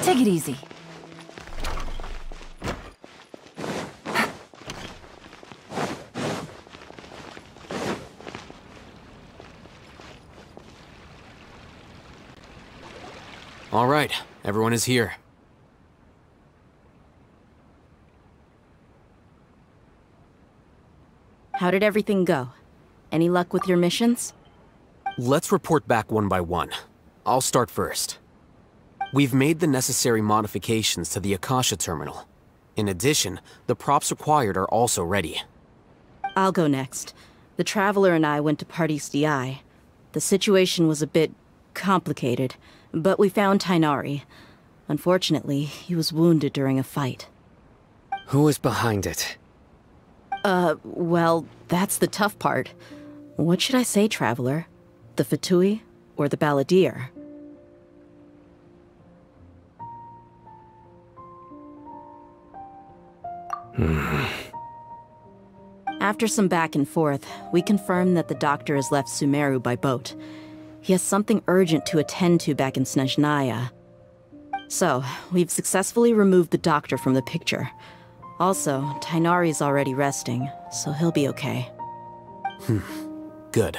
Take it easy. All right, everyone is here. How did everything go? Any luck with your missions? Let's report back one by one. I'll start first. We've made the necessary modifications to the Akasha terminal. In addition, the props required are also ready. I'll go next. The Traveler and I went to Party's DI. The situation was a bit complicated, but we found Tainari. Unfortunately, he was wounded during a fight. Who was behind it? Well, that's the tough part. What should I say, Traveler? The Fatui or the Balladeer? After some back and forth, we confirmed that the doctor has left Sumeru by boat. He has something urgent to attend to back in Snezhnaya. So, we've successfully removed the doctor from the picture. Also, Tainari's already resting, so he'll be okay. Good.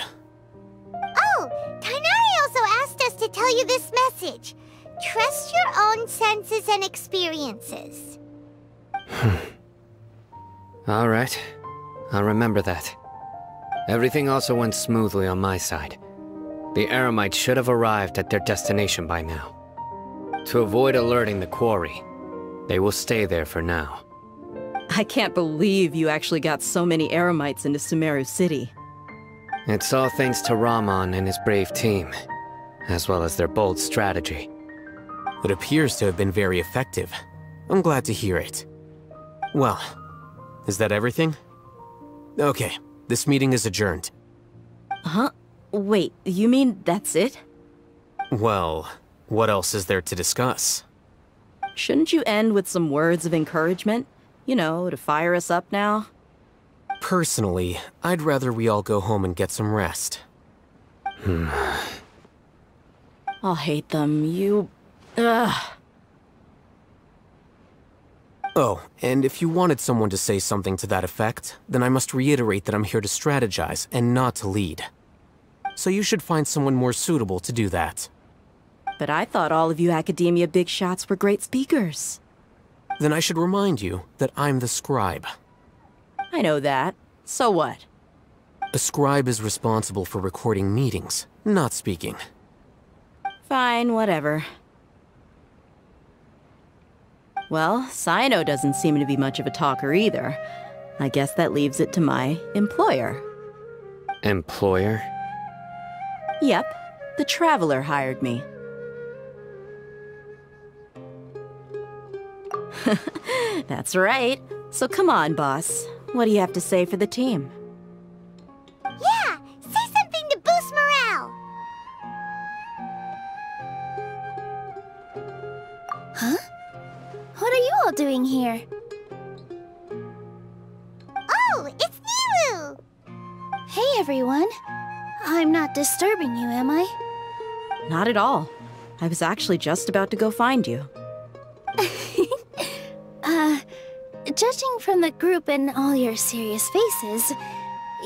Oh, Tainari also asked us to tell you this message. Trust your own senses and experiences. All right. I'll remember that. Everything also went smoothly on my side. The Eremites should have arrived at their destination by now. To avoid alerting the quarry, they will stay there for now. I can't believe you actually got so many Eremites into Sumeru City. It's all thanks to Rahman and his brave team, as well as their bold strategy. It appears to have been very effective. I'm glad to hear it. Well, is that everything? Okay, this meeting is adjourned. Huh? Wait, you mean that's it? Well, what else is there to discuss? Shouldn't you end with some words of encouragement? You know, to fire us up now? Personally, I'd rather we all go home and get some rest. I'll hate them, you... Ugh. Oh, and if you wanted someone to say something to that effect, then I must reiterate that I'm here to strategize and not to lead. So you should find someone more suitable to do that. But I thought all of you academia big shots were great speakers. Then I should remind you that I'm the scribe. I know that. So what? A scribe is responsible for recording meetings, not speaking. Fine, whatever. Well, Sino doesn't seem to be much of a talker either. I guess that leaves it to my employer. Employer? Yep, the Traveler hired me. That's right. So come on, boss. What do you have to say for the team? Yeah, say something to boost morale. Huh? What are you all doing here? Oh, it's Nilu! Hey, everyone. I'm not disturbing you, am I? Not at all. I was actually just about to go find you. Judging from the group and all your serious faces,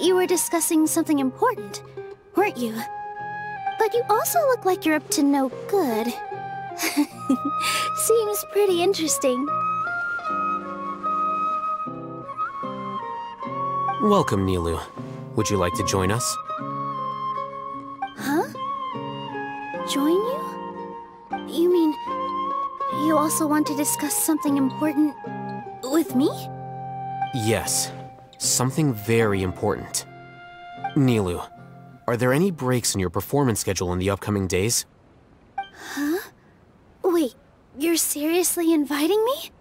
you were discussing something important, weren't you? But you also look like you're up to no good. Seems pretty interesting. Welcome, Nilu. Would you like to join us? Huh? Join you? You mean, you also want to discuss something important with me? Yes. Something very important. Nilu, are there any breaks in your performance schedule in the upcoming days? Huh? Wait, you're seriously inviting me?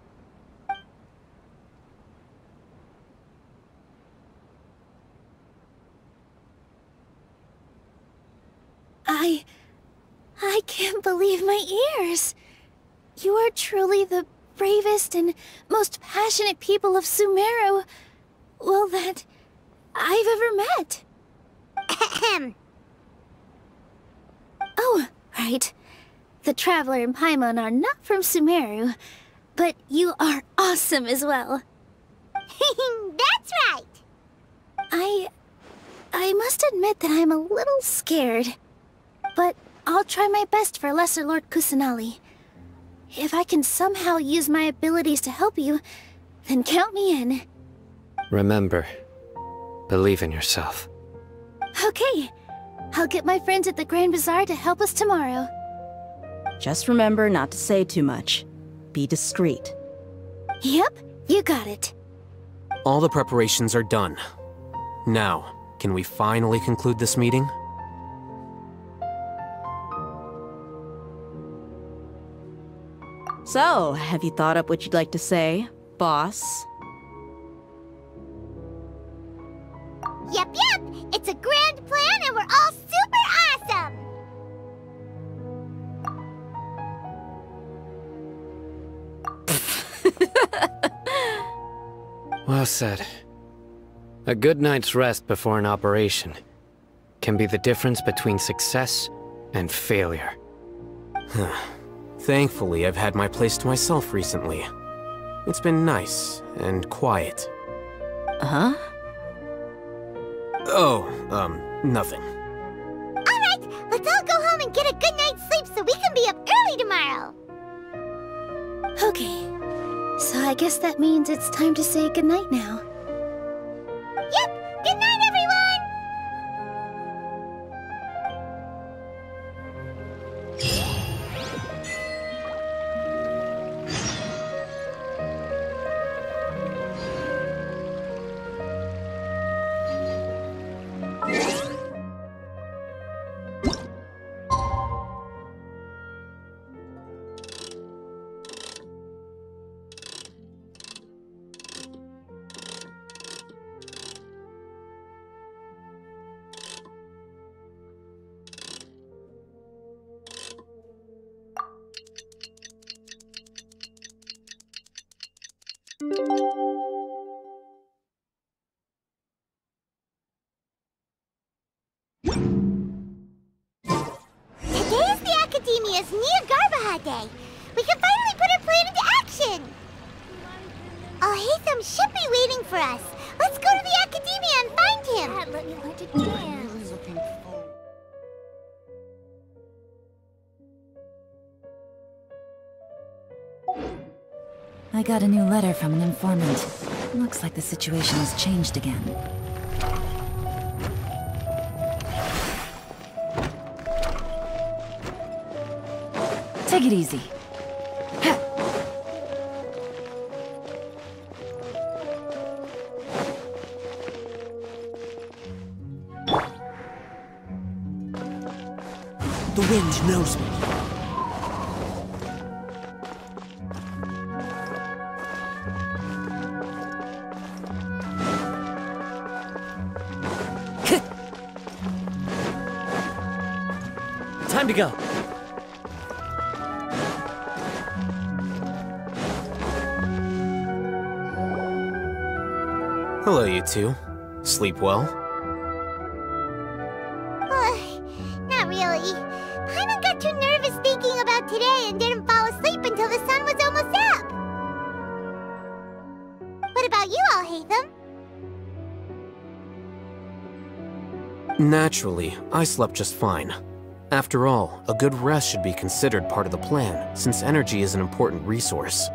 I can't believe my ears. You are truly the bravest and most passionate people of Sumeru, well, that I've ever met. Ahem. Oh, right. the Traveler and Paimon are not from Sumeru, but you are awesome as well. That's right! I must admit that I'm a little scared. But I'll try my best for Lesser Lord Kusanali. If I can somehow use my abilities to help you, then count me in. Remember, believe in yourself. Okay. I'll get my friends at the Grand Bazaar to help us tomorrow. Just remember not to say too much. Be discreet. Yep, you got it. All the preparations are done. Now, can we finally conclude this meeting? So, have you thought up what you'd like to say, boss? Yep, yep! It's a grand plan and we're all super awesome! Well said. A good night's rest before an operation can be the difference between success and failure. Thankfully, I've had my place to myself recently. It's been nice and quiet. Huh? Oh, nothing. Alright, let's all go home and get a good night's sleep so we can be up early tomorrow! Okay. So I guess that means it's time to say goodnight now. Yep! Good night, everyone! Today is the Academia's Jnagarbha Day. We can finally put our plan into action. Alhaitham should be waiting for us. Let's go to the Academia and find him. Dad, let me learn to dance. I got a new letter from an informant. Looks like the situation has changed again. Take it easy. The wind knows me. Time to go. Hello, you two. Sleep well? Not really. Paimon got too nervous thinking about today and didn't fall asleep until the sun was almost up. What about you, Alhaitham? Naturally, I slept just fine. After all, a good rest should be considered part of the plan, since energy is an important resource.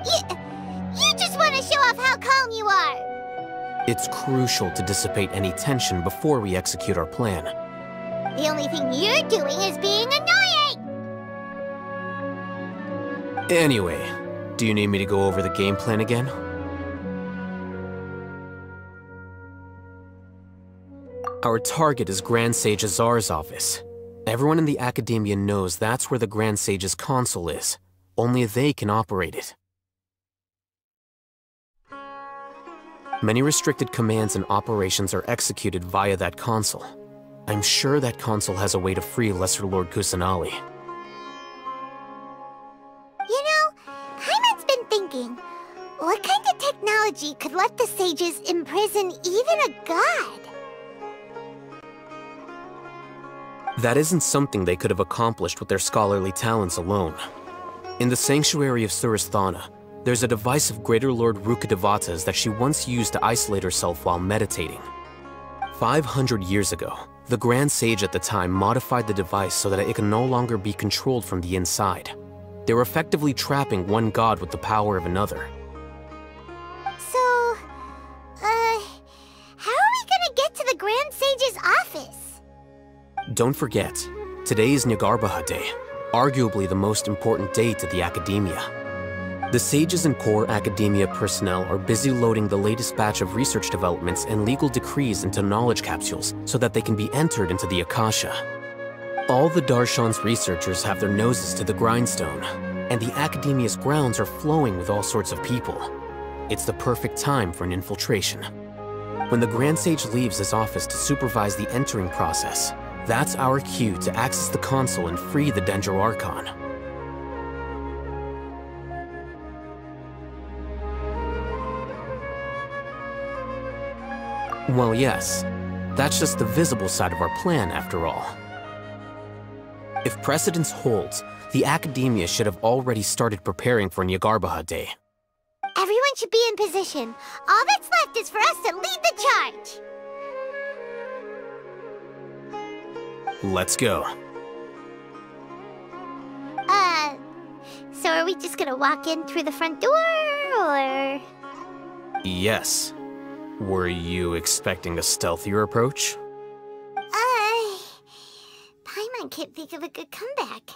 You just want to show off how calm you are. It's crucial to dissipate any tension before we execute our plan. The only thing you're doing is being annoying. Anyway, do you need me to go over the game plan again? Our target is Grand Sage Azar's office. Everyone in the Academia knows that's where the Grand Sage's console is. Only they can operate it. Many restricted commands and operations are executed via that console. I'm sure that console has a way to free Lesser Lord Kusanali. You know, Paimon's been thinking, what kind of technology could let the sages imprison even a god? That isn't something they could have accomplished with their scholarly talents alone. In the sanctuary of Surasthana, there's a device of Greater Lord Rukkhadevata's that she once used to isolate herself while meditating. 500 years ago, the Grand Sage at the time modified the device so that it could no longer be controlled from the inside. They were effectively trapping one god with the power of another. So, how are we gonna get to the Grand Sage's office? Don't forget, today is Jnagarbha Day, arguably the most important day to the Academia. The sages and core academia personnel are busy loading the latest batch of research developments and legal decrees into knowledge capsules so that they can be entered into the Akasha. All the Darshan's researchers have their noses to the grindstone, and the Academia's grounds are flowing with all sorts of people. It's the perfect time for an infiltration. When the Grand Sage leaves his office to supervise the entering process, that's our cue to access the console and free the Dendro Archon. Well, yes, that's just the visible side of our plan, after all. If precedence holds, the Academia should have already started preparing for Jnagarbha Day. Everyone should be in position. All that's left is for us to lead the charge. Let's go. So are we just gonna walk in through the front door, or...? Yes. Were you expecting a stealthier approach? Paimon can't think of a good comeback.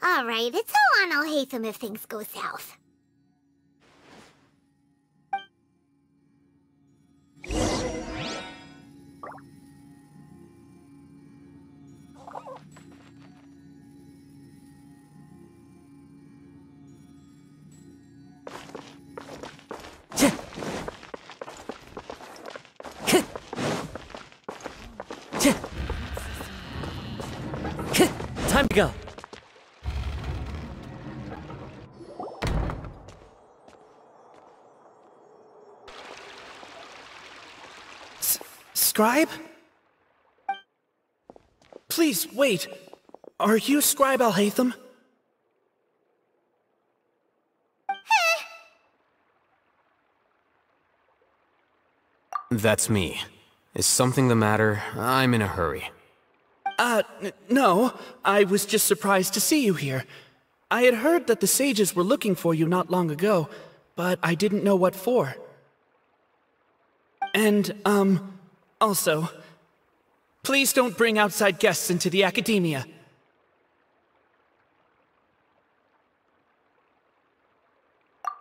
Alright, it's all on Alhaitham if things go south. Time to go. Scribe? Please, wait. Are you Scribe Alhaitham? That's me. Is something the matter? I'm in a hurry. No. I was just surprised to see you here. I had heard that the sages were looking for you not long ago, but I didn't know what for. And, also, please don't bring outside guests into the Academia.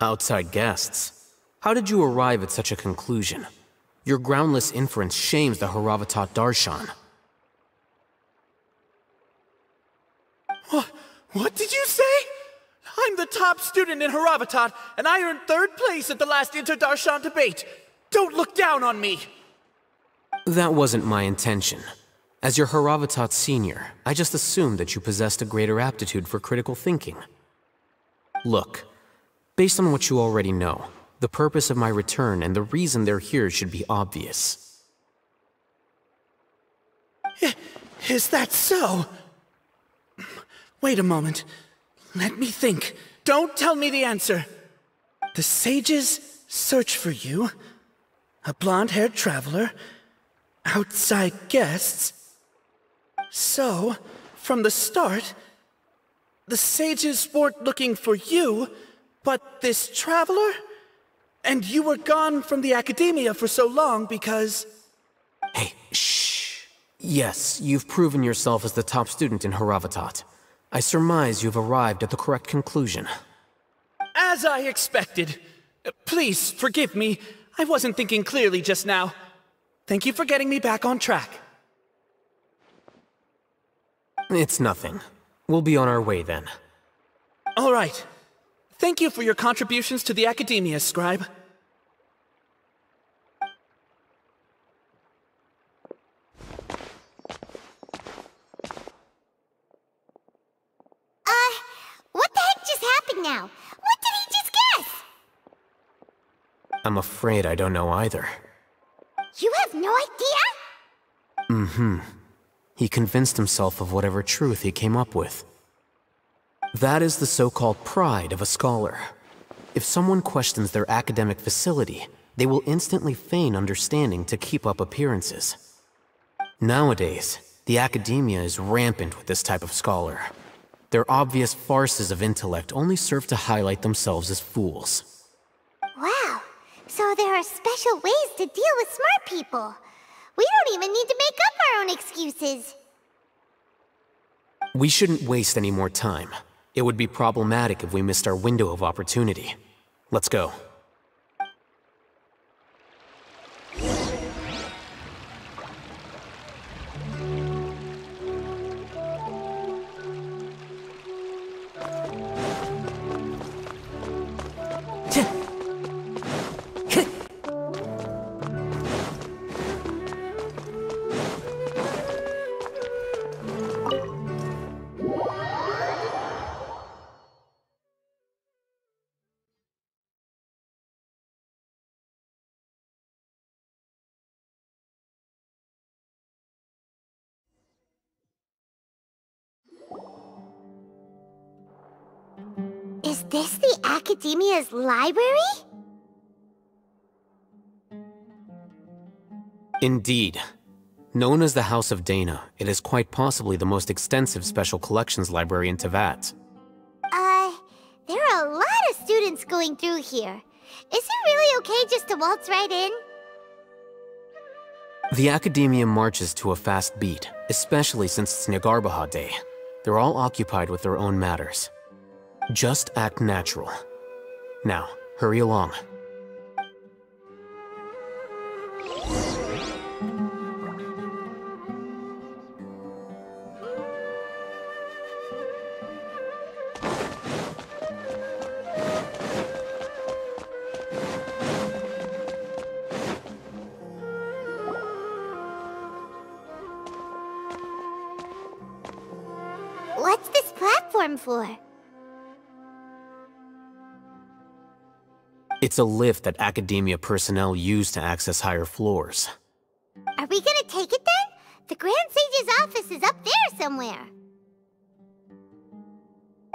Outside guests? How did you arrive at such a conclusion? Your groundless inference shames the Haravatat Darshan. What did you say? I'm the top student in Haravatat, and I earned 3rd place at the last Inter-Darshan debate. Don't look down on me! That wasn't my intention. As your Haravatat senior, I just assumed that you possessed a greater aptitude for critical thinking. Look, based on what you already know, the purpose of my return and the reason they're here should be obvious. Is that so? Wait a moment. Let me think. Don't tell me the answer. The sages search for you. A blonde-haired traveler. Outside guests. So, from the start, the sages weren't looking for you, but this traveler? And you were gone from the Academia for so long because... Hey, shh. Yes, you've proven yourself as the top student in Haravatat. I surmise you've arrived at the correct conclusion. As I expected. Please, forgive me. I wasn't thinking clearly just now. Thank you for getting me back on track. It's nothing. We'll be on our way then. All right. Thank you for your contributions to the Academia, Scribe. What the heck just happened now? What did he just guess? I'm afraid I don't know either. You have no idea? Mm-hmm. He convinced himself of whatever truth he came up with. That is the so-called pride of a scholar. If someone questions their academic facility, they will instantly feign understanding to keep up appearances. Nowadays, the academia is rampant with this type of scholar. Their obvious farces of intellect only serve to highlight themselves as fools. Wow, so there are special ways to deal with smart people. We don't even need to make up our own excuses. We shouldn't waste any more time. It would be problematic if we missed our window of opportunity. Let's go. Is this the Academia's library? Indeed. Known as the House of Dana, it is quite possibly the most extensive special collections library in Teyvat. There are a lot of students going through here. Is it really okay just to waltz right in? The Academia marches to a fast beat, especially since it's Jnagarbha Day. They're all occupied with their own matters. Just act natural. Now, hurry along. What's this platform for? It's a lift that Academia personnel use to access higher floors. Are we gonna take it then? The Grand Sage's office is up there somewhere.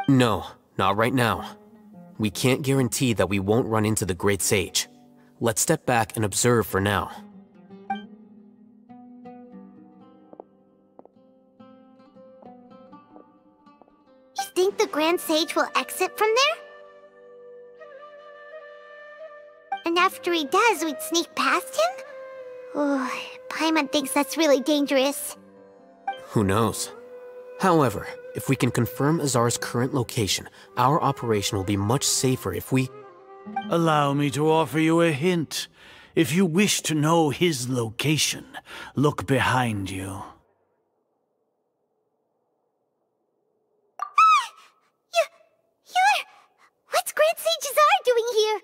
No, not right now. We can't guarantee that we won't run into the Great Sage. Let's step back and observe for now. You think the Grand Sage will exit from there? And after he does, we'd sneak past him? Oh, Paimon thinks that's really dangerous. Who knows? However, if we can confirm Azar's current location, our operation will be much safer if we... Allow me to offer you a hint. If you wish to know his location, look behind you. You're... What's Grand Sage Azar doing here?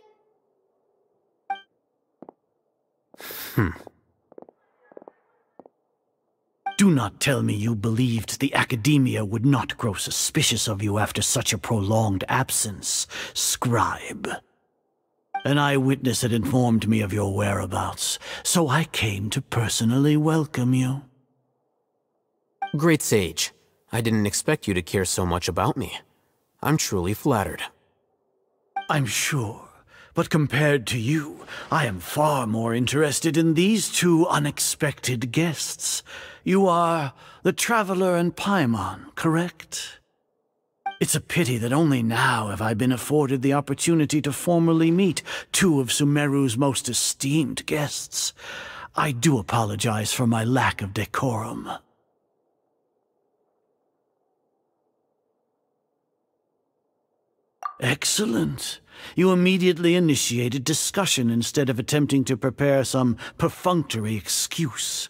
Do not tell me you believed the Academia would not grow suspicious of you after such a prolonged absence, scribe. An eyewitness had informed me of your whereabouts, so I came to personally welcome you. Great Sage, I didn't expect you to care so much about me. I'm truly flattered. I'm sure. But compared to you, I am far more interested in these two unexpected guests. You are the Traveler and Paimon, correct? It's a pity that only now have I been afforded the opportunity to formally meet two of Sumeru's most esteemed guests. I do apologize for my lack of decorum. Excellent. You immediately initiated discussion instead of attempting to prepare some perfunctory excuse.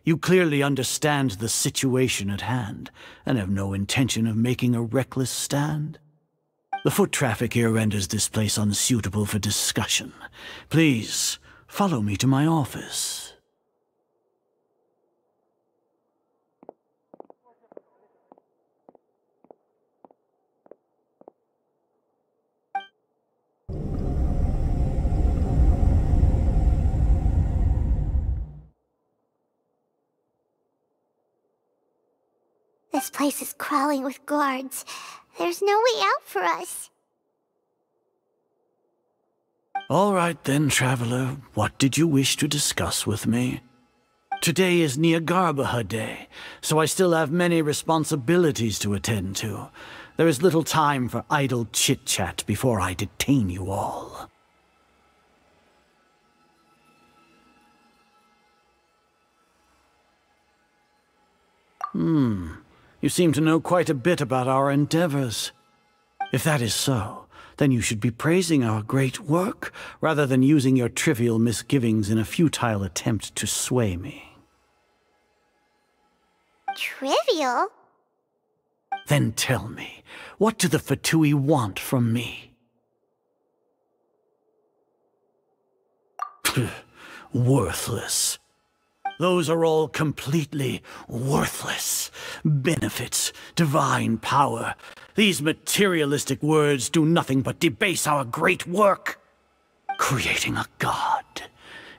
You clearly understand the situation at hand, and have no intention of making a reckless stand. The foot traffic here renders this place unsuitable for discussion. Please, follow me to my office. place is crawling with guards. There's no way out for us. All right then, Traveler. What did you wish to discuss with me? Today is Jnagarbha Day, so I still have many responsibilities to attend to. There is little time for idle chit-chat before I detain you all. You seem to know quite a bit about our endeavors. If that is so, then you should be praising our great work, rather than using your trivial misgivings in a futile attempt to sway me. Trivial? Then tell me, what do the Fatui want from me? Worthless. Those are all completely worthless. Benefits, divine power. These materialistic words do nothing but debase our great work. Creating a god.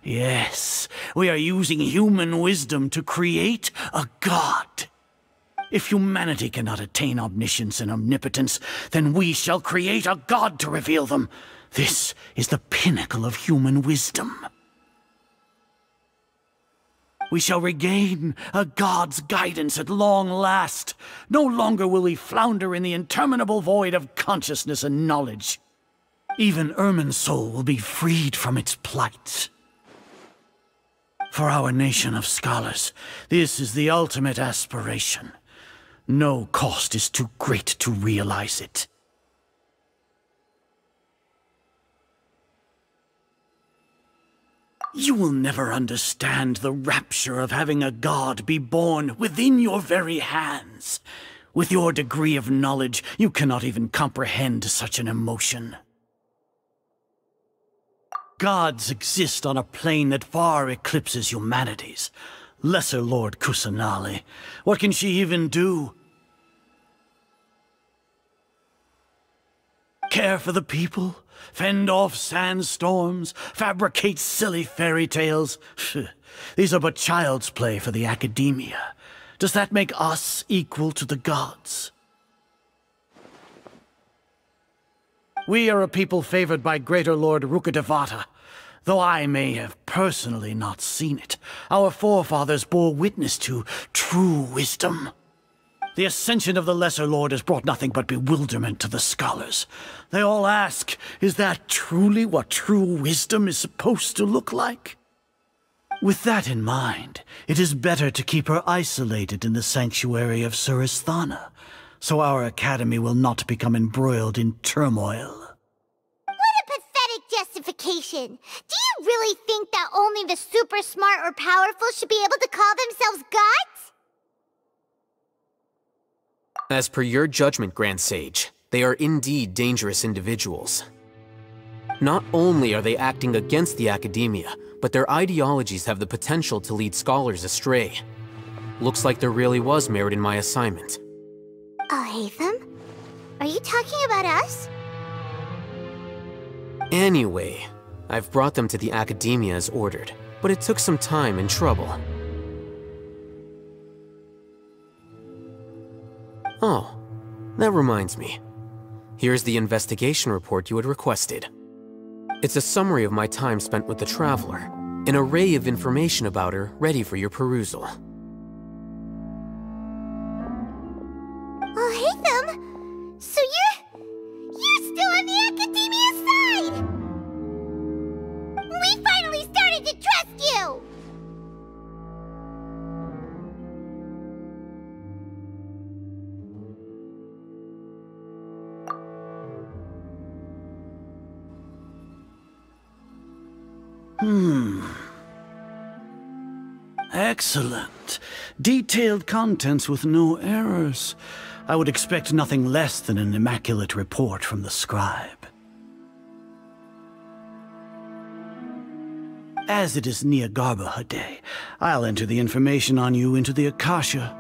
Yes, we are using human wisdom to create a god. If humanity cannot attain omniscience and omnipotence, then we shall create a god to reveal them. This is the pinnacle of human wisdom. We shall regain a god's guidance at long last. No longer will we flounder in the interminable void of consciousness and knowledge. Even Irminsul will be freed from its plight. For our nation of scholars, this is the ultimate aspiration. No cost is too great to realize it. You will never understand the rapture of having a god be born within your very hands. With your degree of knowledge, you cannot even comprehend such an emotion. Gods exist on a plane that far eclipses humanity's. Lesser Lord Kusanali, what can she even do? Care for the people? Fend off sandstorms? Fabricate silly fairy tales? These are but child's play for the academia. Does that make us equal to the gods? We are a people favored by Greater Lord Rukkhadevata. Though I may have personally not seen it, our forefathers bore witness to true wisdom. The ascension of the Lesser Lord has brought nothing but bewilderment to the scholars. They all ask, is that truly what true wisdom is supposed to look like? With that in mind, it is better to keep her isolated in the sanctuary of Suristhana, so our academy will not become embroiled in turmoil. What a pathetic justification! Do you really think that only the super smart or powerful should be able to call themselves gods? As per your judgment, Grand Sage, they are indeed dangerous individuals. Not only are they acting against the academia, but their ideologies have the potential to lead scholars astray. Looks like there really was merit in my assignment. Alhaitham? Are you talking about us? Anyway, I've brought them to the academia as ordered, but it took some time and trouble. Oh, that reminds me. Here's the investigation report you had requested. It's a summary of my time spent with the Traveler, an array of information about her ready for your perusal. Alhaitham? So you're still on the academia side! We finally started to trust you! Excellent. Detailed contents with no errors. I would expect nothing less than an immaculate report from the scribe. As it is Jnagarbha Day, I'll enter the information on you into the Akasha.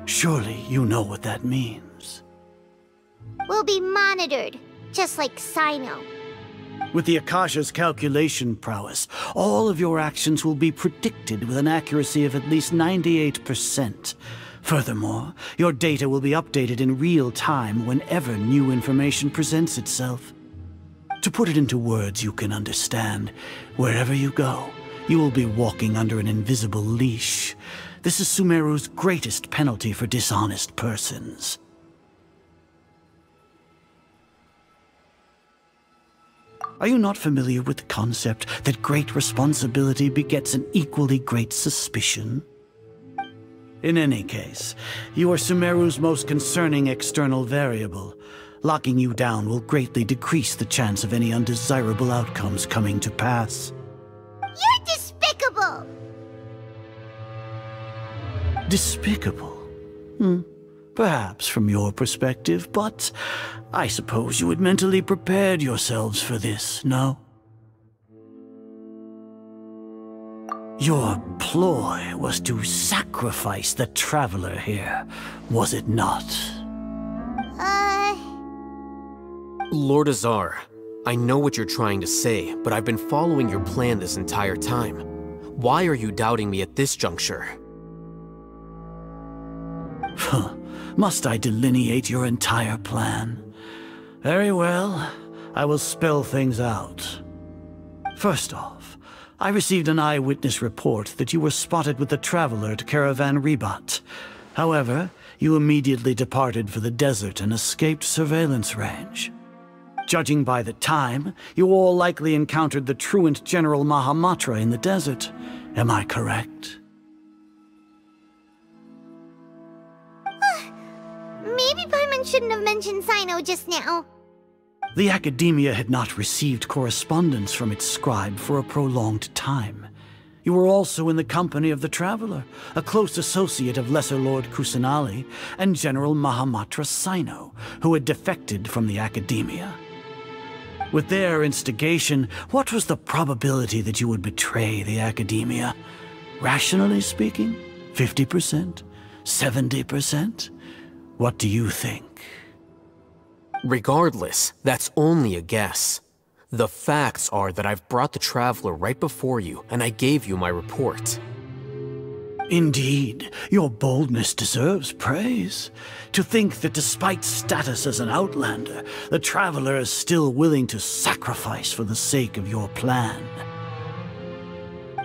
Surely you know what that means. We'll be monitored, just like Sino. With the Akasha's calculation prowess, all of your actions will be predicted with an accuracy of at least 98%. Furthermore, your data will be updated in real time whenever new information presents itself. To put it into words you can understand, wherever you go, you will be walking under an invisible leash. This is Sumeru's greatest penalty for dishonest persons. Are you not familiar with the concept that great responsibility begets an equally great suspicion? In any case, you are Sumeru's most concerning external variable. Locking you down will greatly decrease the chance of any undesirable outcomes coming to pass. You're despicable! Despicable? Perhaps from your perspective, but I suppose you had mentally prepared yourselves for this, no? Your ploy was to sacrifice the Traveler here, was it not? Lord Azar, I know what you're trying to say, but I've been following your plan this entire time. Why are you doubting me at this juncture? Must I delineate your entire plan? Very well, I will spell things out. First off, I received an eyewitness report that you were spotted with the Traveler at Caravan Ribat. However, you immediately departed for the desert and escaped surveillance range. Judging by the time, you all likely encountered the truant General Mahamatra in the desert. Am I correct? Maybe Paimon shouldn't have mentioned Sino just now. The Academia had not received correspondence from its scribe for a prolonged time. You were also in the company of the Traveler, a close associate of Lesser Lord Kusanali and General Mahamatra Sino, who had defected from the Academia. With their instigation, what was the probability that you would betray the Academia? Rationally speaking, 50%? 70%? What do you think? Regardless, that's only a guess. The facts are that I've brought the Traveler right before you, and I gave you my report. Indeed, your boldness deserves praise. To think that despite status as an outlander, the Traveler is still willing to sacrifice for the sake of your plan.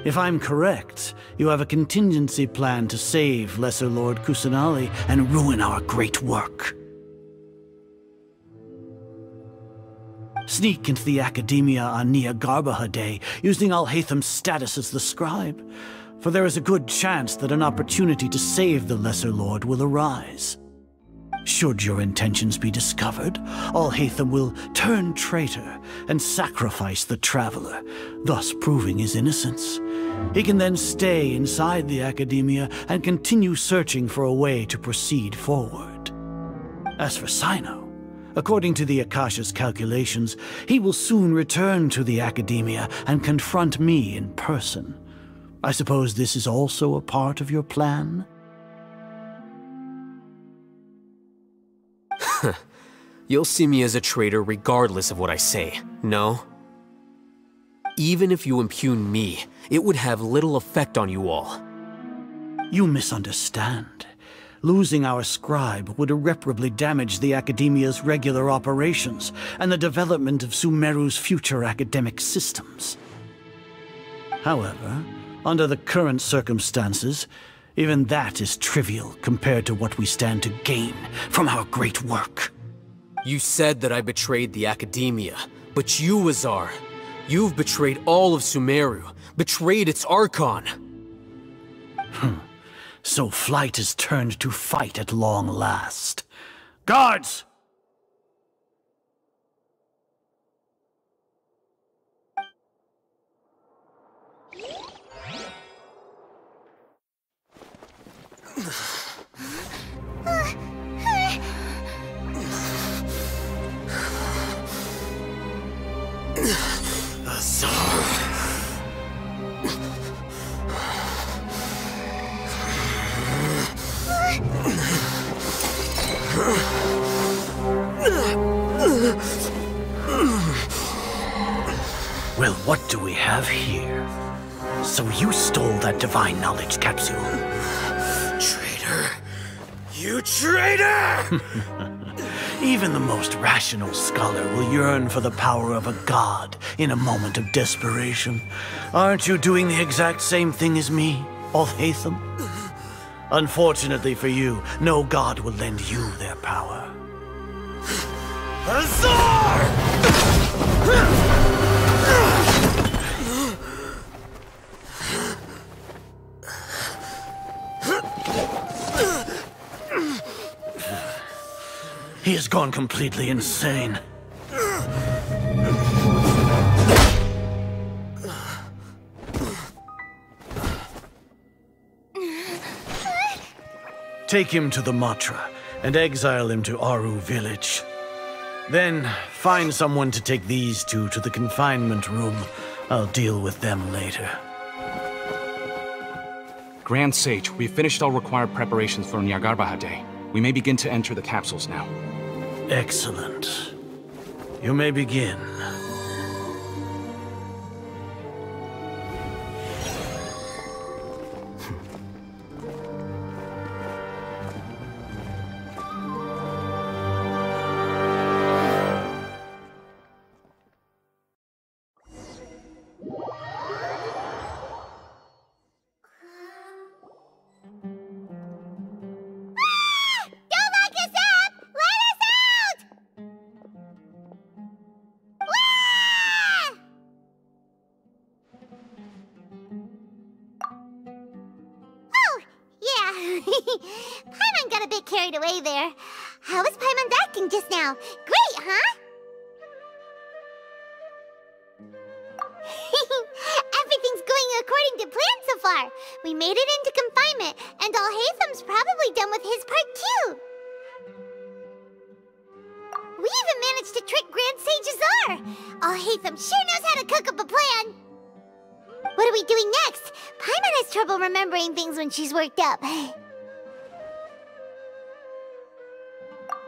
If I'm correct, you have a contingency plan to save Lesser Lord Kusanali and ruin our great work. Sneak into the Academia on Jnagarbha Day, using Alhaitham's status as the scribe, for there is a good chance that an opportunity to save the Lesser Lord will arise. Should your intentions be discovered, Alhaitham will turn traitor and sacrifice the Traveler, thus proving his innocence. He can then stay inside the Academia and continue searching for a way to proceed forward. As for Sino, according to the Akasha's calculations, he will soon return to the Academia and confront me in person. I suppose this is also a part of your plan? You'll see me as a traitor regardless of what I say, no? Even if you impugn me, it would have little effect on you all. You misunderstand. Losing our scribe would irreparably damage the Academia's regular operations and the development of Sumeru's future academic systems. However, under the current circumstances, even that is trivial compared to what we stand to gain from our great work. You said that I betrayed the Academia, but you, Azar, you've betrayed all of Sumeru, betrayed its Archon. So flight has turned to fight at long last. Guards! Well, what do we have here? So you stole that divine knowledge capsule. Traitor. You traitor! Even the most rational scholar will yearn for the power of a god in a moment of desperation. Aren't you doing the exact same thing as me, Alhaitham? Unfortunately for you, no god will lend you their power. Azar! He has gone completely insane. Take him to the Matra and exile him to Aru village. Then find someone to take these two to the confinement room. I'll deal with them later. Grand Sage, we've finished all required preparations for Jnagarbha Day. We may begin to enter the capsules now. Excellent. You may begin. Paimon got a bit carried away there. How was Paimon acting just now? Great, huh? Everything's going according to plan so far. We made it into confinement, and Alhaitham's probably done with his part too. We even managed to trick Grand Sage Azar. Alhaitham sure knows how to cook up a plan. What are we doing next? Paimon has trouble remembering things when she's worked up.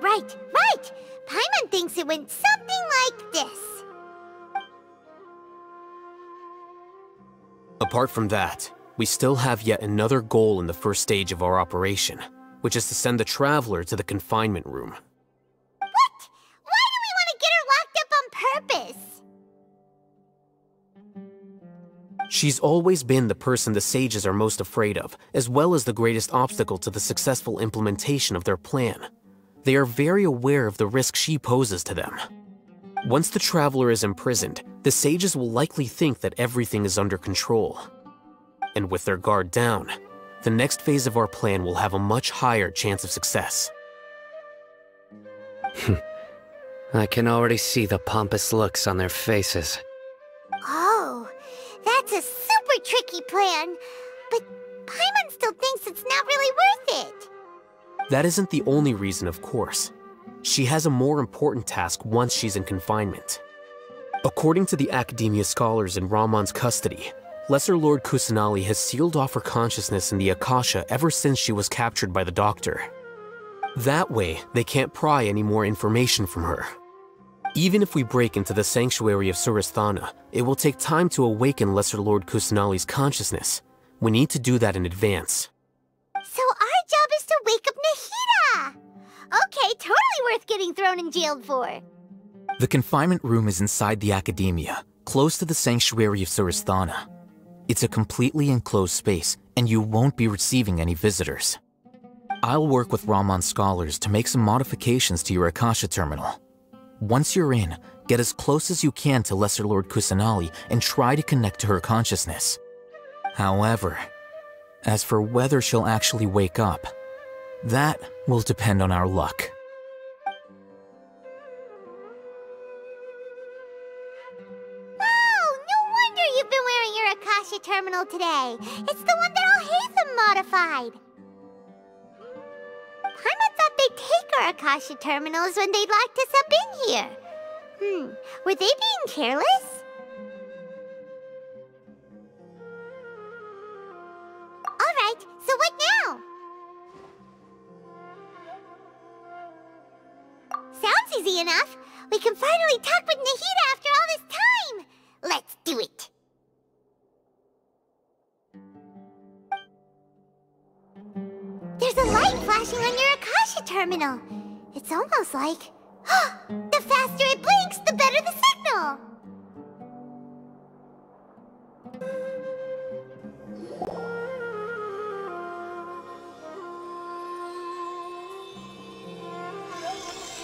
Right. Paimon thinks it went something like this. Apart from that, we still have yet another goal in the first stage of our operation, which is to send the Traveler to the confinement room. What? Why do we want to get her locked up on purpose? She's always been the person the sages are most afraid of, as well as the greatest obstacle to the successful implementation of their plan. They are very aware of the risk she poses to them. Once the Traveler is imprisoned, the sages will likely think that everything is under control. And with their guard down, the next phase of our plan will have a much higher chance of success. I can already see the pompous looks on their faces. Oh, that's a super tricky plan. But Paimon still thinks it's not really worth it. That isn't the only reason, of course. She has a more important task once she's in confinement. According to the Academia scholars in Ramon's custody, Lesser Lord Kusanali has sealed off her consciousness in the Akasha ever since she was captured by the Doctor. That way, they can't pry any more information from her. Even if we break into the sanctuary of Surasthana, it will take time to awaken Lesser Lord Kusanali's consciousness. We need to do that in advance. So our job is to wake up Nahida! Okay, totally worth getting thrown and jailed for. The confinement room is inside the Academia, close to the sanctuary of Surasthana. It's a completely enclosed space, and you won't be receiving any visitors. I'll work with Ramon's scholars to make some modifications to your Akasha terminal. Once you're in, get as close as you can to Lesser Lord Kusanali and try to connect to her consciousness. However, as for whether she'll actually wake up, that will depend on our luck. Oh, no wonder you've been wearing your Akasha terminal today. It's the one that Alhaitham modified. Paimon thought they'd take our Akasha terminals when they locked us up in here. Were they being careless? Alright, so what now? Sounds easy enough. We can finally talk with Nahida after all this time. Let's do it. There's a light flashing flashing on your Akasha terminal. It's almost like... the faster it blinks, the better the signal!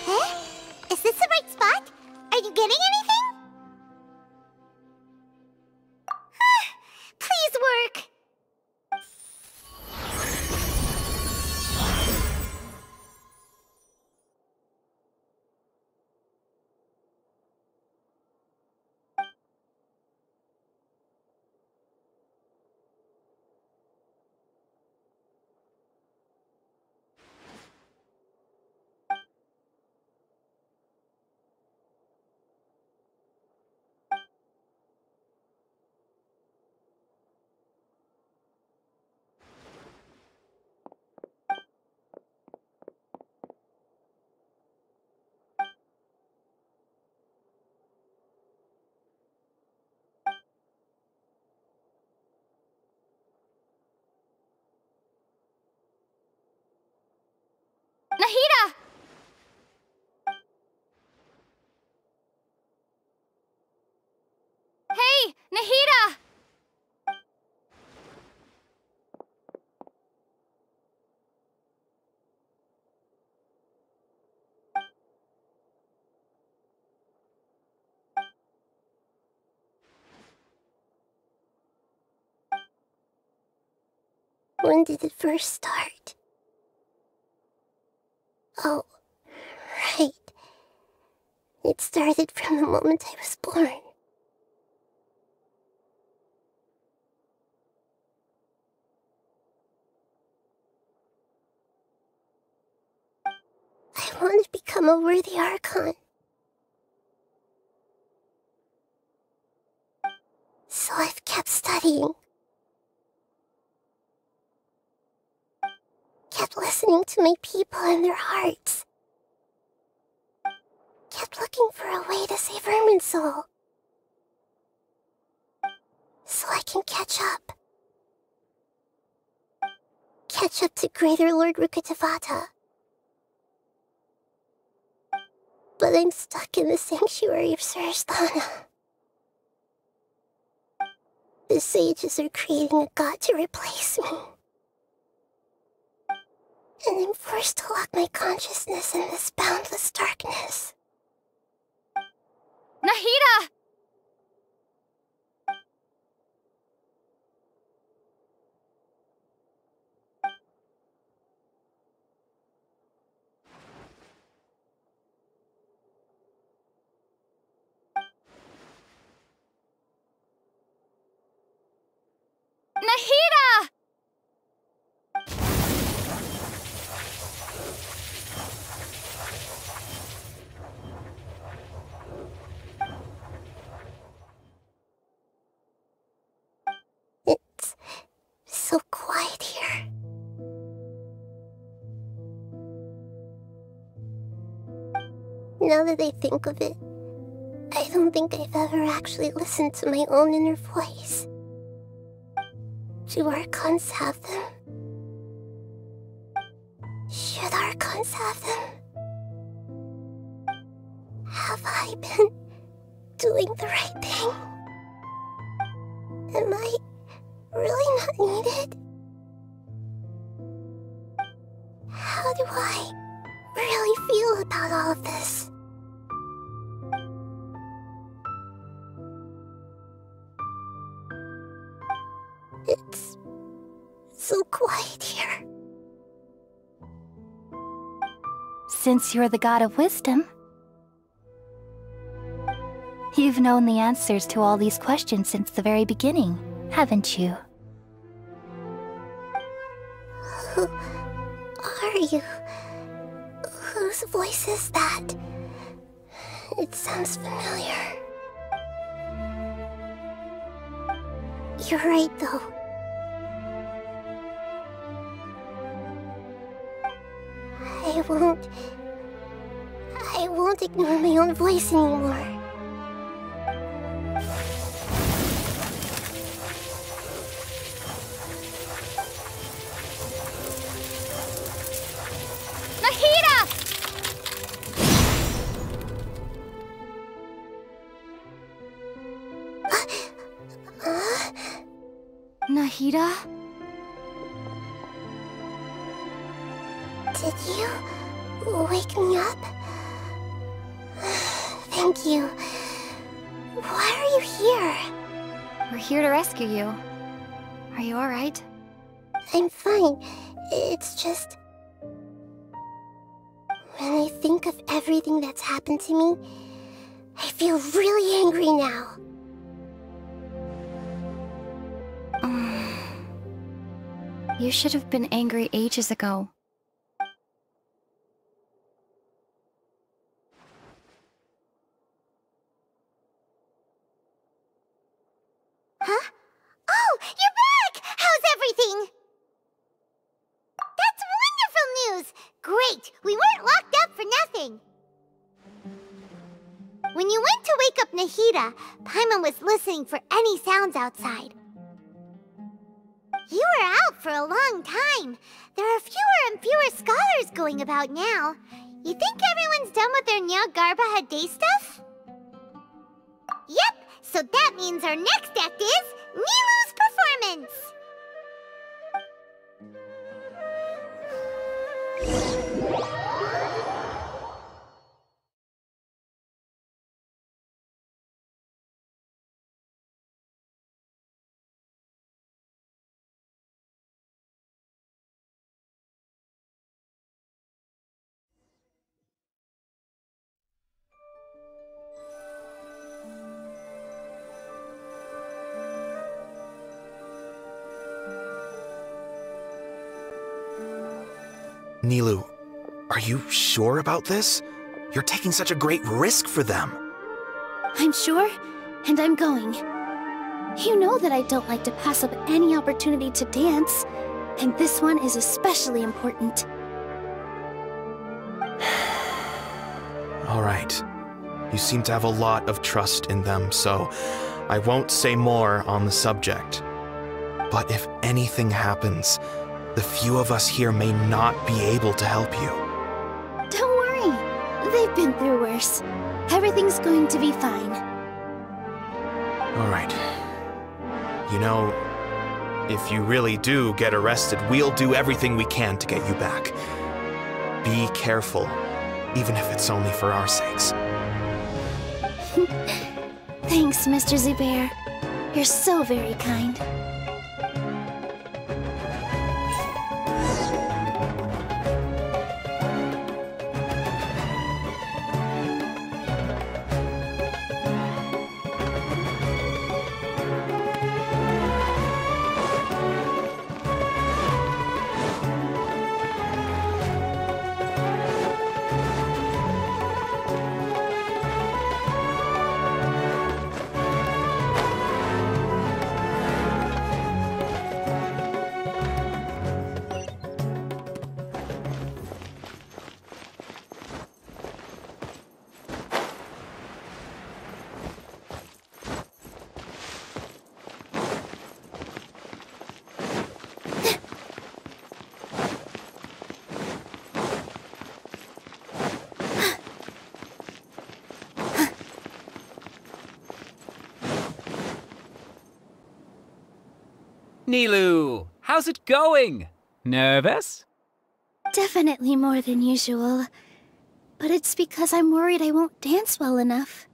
Eh? Is this the right spot? Are you getting anything? Please work! Nahida! Hey, Nahida! When did it first start? Oh, right. It started from the moment I was born. I want to become a worthy Archon. So I've kept studying. Kept listening to my people and their hearts. Kept looking for a way to save Irminsul. So I can catch up. Catch up to Greater Lord Rukkhadevata. But I'm stuck in the sanctuary of Surasthana. The sages are creating a god to replace me. And I'm forced to lock my consciousness in this boundless darkness. Nahida! Nahida! It's so quiet here. Now that I think of it, I don't think I've ever actually listened to my own inner voice. Do Archons have them? Should Archons have them? Have I been doing the right thing? Am I really not needed? How do I really feel about all of this? It's so quiet here. Since you're the god of wisdom, you've known the answers to all these questions since the very beginning, haven't you? Who are you? Whose voice is that? It sounds familiar. You're right, though. I won't ignore my own voice anymore. Nahida? Did you wake me up? Thank you. Why are you here? We're here to rescue you. Are you alright? I'm fine. It's just... when I think of everything that's happened to me, I feel really angry now. You should have been angry ages ago. Huh? Oh, you're back! How's everything? That's wonderful news! Great! We weren't locked up for nothing! When you went to wake up Nahida, Paimon was listening for any sounds outside. You were out for a long time. There are fewer and fewer scholars going about now. You think everyone's done with their Jnagarbha day stuff? Yep, so that means our next act is Nilou's performance! Nilou, are you sure about this? You're taking such a great risk for them. I'm sure, and I'm going. You know that I don't like to pass up any opportunity to dance, and this one is especially important. All right. You seem to have a lot of trust in them, so I won't say more on the subject. But if anything happens, the few of us here may not be able to help you. Don't worry. They've been through worse. Everything's going to be fine. All right. You know, if you really do get arrested, we'll do everything we can to get you back. Be careful, even if it's only for our sakes. Thanks, Mr. Zubair. You're so very kind. Nilou, how's it going? Nervous? Definitely more than usual. But it's because I'm worried I won't dance well enough.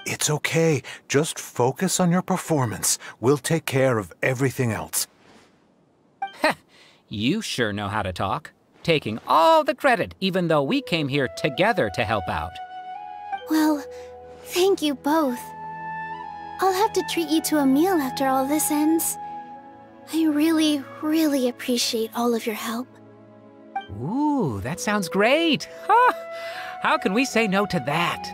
It's okay. Just focus on your performance. We'll take care of everything else. You sure know how to talk. Taking all the credit, even though we came here together to help out. Well, thank you both. I'll have to treat you to a meal after all this ends. I really, really appreciate all of your help. Ooh, that sounds great. Huh? How can we say no to that?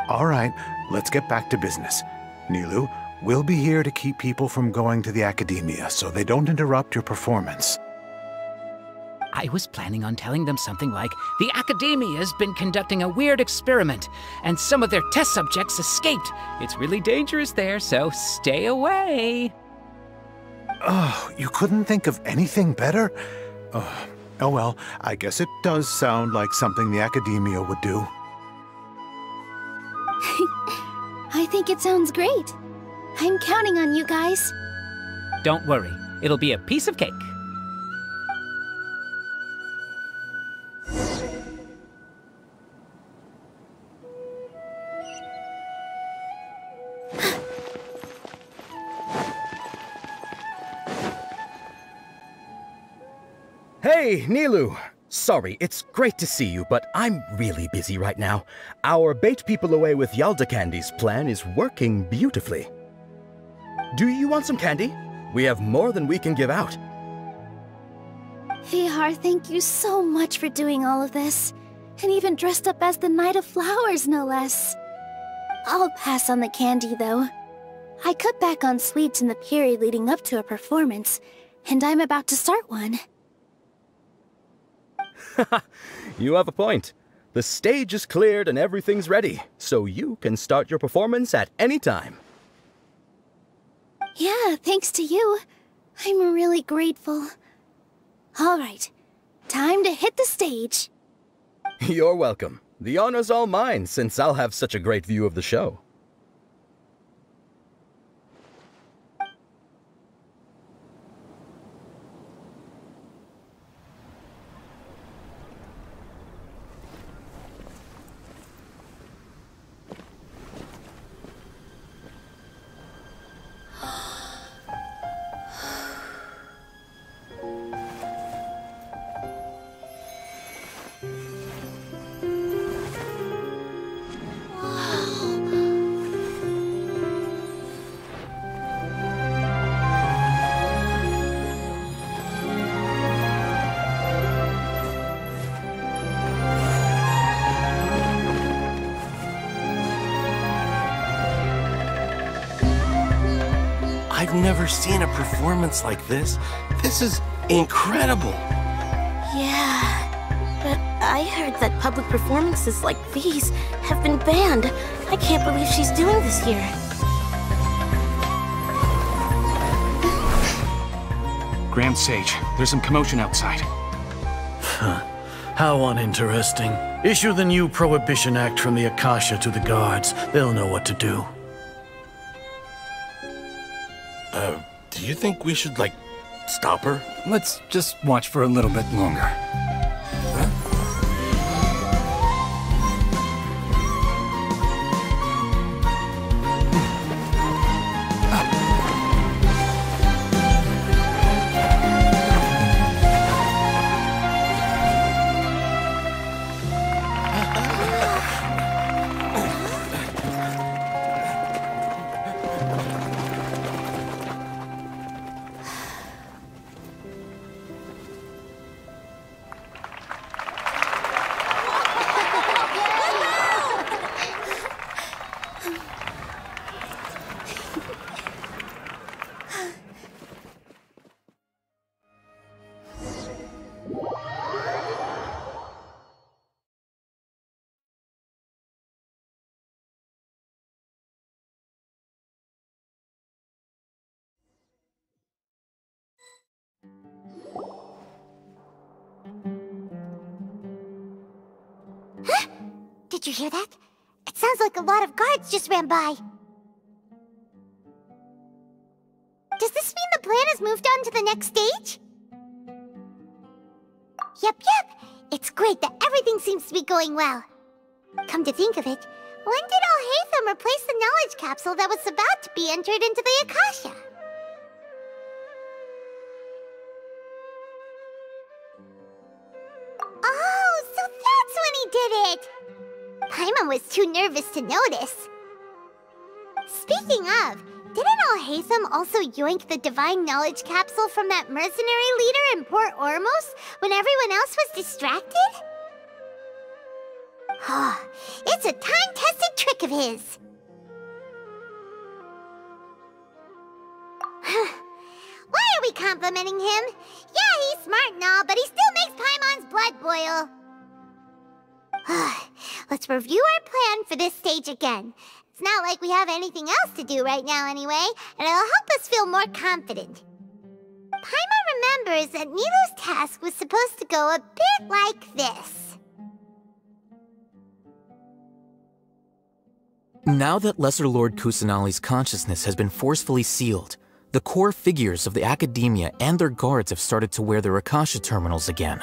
All right, let's get back to business. Nilou, we'll be here to keep people from going to the academia so they don't interrupt your performance. I was planning on telling them something like, the Academia's been conducting a weird experiment, and some of their test subjects escaped. It's really dangerous there, so stay away. Oh, you couldn't think of anything better? Oh well, I guess it does sound like something the Academia would do. I think it sounds great. I'm counting on you guys. Don't worry, it'll be a piece of cake. Hey, Nilou! Sorry, it's great to see you, but I'm really busy right now. Our Bait People Away with Yalda Candy's plan is working beautifully. Do you want some candy? We have more than we can give out. Vihar, thank you so much for doing all of this. And even dressed up as the Knight of Flowers, no less. I'll pass on the candy, though. I cut back on sweets in the period leading up to a performance, and I'm about to start one. You have a point. The stage is cleared and everything's ready, so you can start your performance at any time. Yeah, thanks to you. I'm really grateful. All right, time to hit the stage. You're welcome. The honor's all mine, since I'll have such a great view of the show. I've never seen a performance like this. This is incredible. Yeah, but I heard that public performances like these have been banned. I can't believe she's doing this here. Grand Sage, there's some commotion outside. How uninteresting. Issue the new Prohibition Act from the Akasha to the guards. They'll know what to do. Do you think we should, like, stop her? Let's just watch for a little bit longer. Did you hear that? It sounds like a lot of guards just ran by. Does this mean the plan has moved on to the next stage? Yep. It's great that everything seems to be going well. Come to think of it, when did Alhaitham replace the knowledge capsule that was about to be entered into the Akasha? Oh, so that's when he did it! Paimon was too nervous to notice. Speaking of, didn't Alhaitham also yoink the divine knowledge capsule from that mercenary leader in Port Ormos when everyone else was distracted? It's a time-tested trick of his. Why are we complimenting him? Yeah, he's smart and all, but he still makes Paimon's blood boil. Let's review our plan for this stage again. It's not like we have anything else to do right now anyway, and it'll help us feel more confident. Paimon remembers that Nilou's task was supposed to go a bit like this. Now that Lesser Lord Kusanali's consciousness has been forcefully sealed, the core figures of the Academia and their guards have started to wear their Akasha terminals again.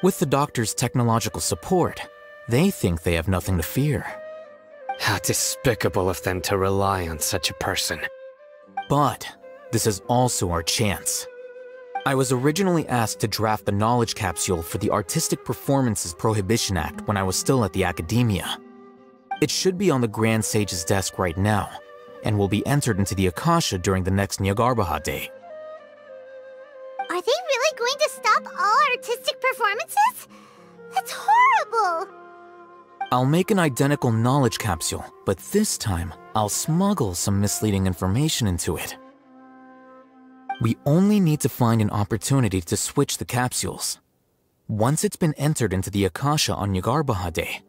With the Doctor's technological support, they think they have nothing to fear. How despicable of them to rely on such a person. But this is also our chance. I was originally asked to draft the knowledge capsule for the Artistic Performances Prohibition Act when I was still at the Academia. It should be on the Grand Sage's desk right now, and will be entered into the Akasha during the next Jnagarbha Day. Are they really going to stop all artistic performances? That's horrible! I'll make an identical knowledge capsule, but this time, I'll smuggle some misleading information into it. We only need to find an opportunity to switch the capsules. Once it's been entered into the Akasha on Jnagarbha Day,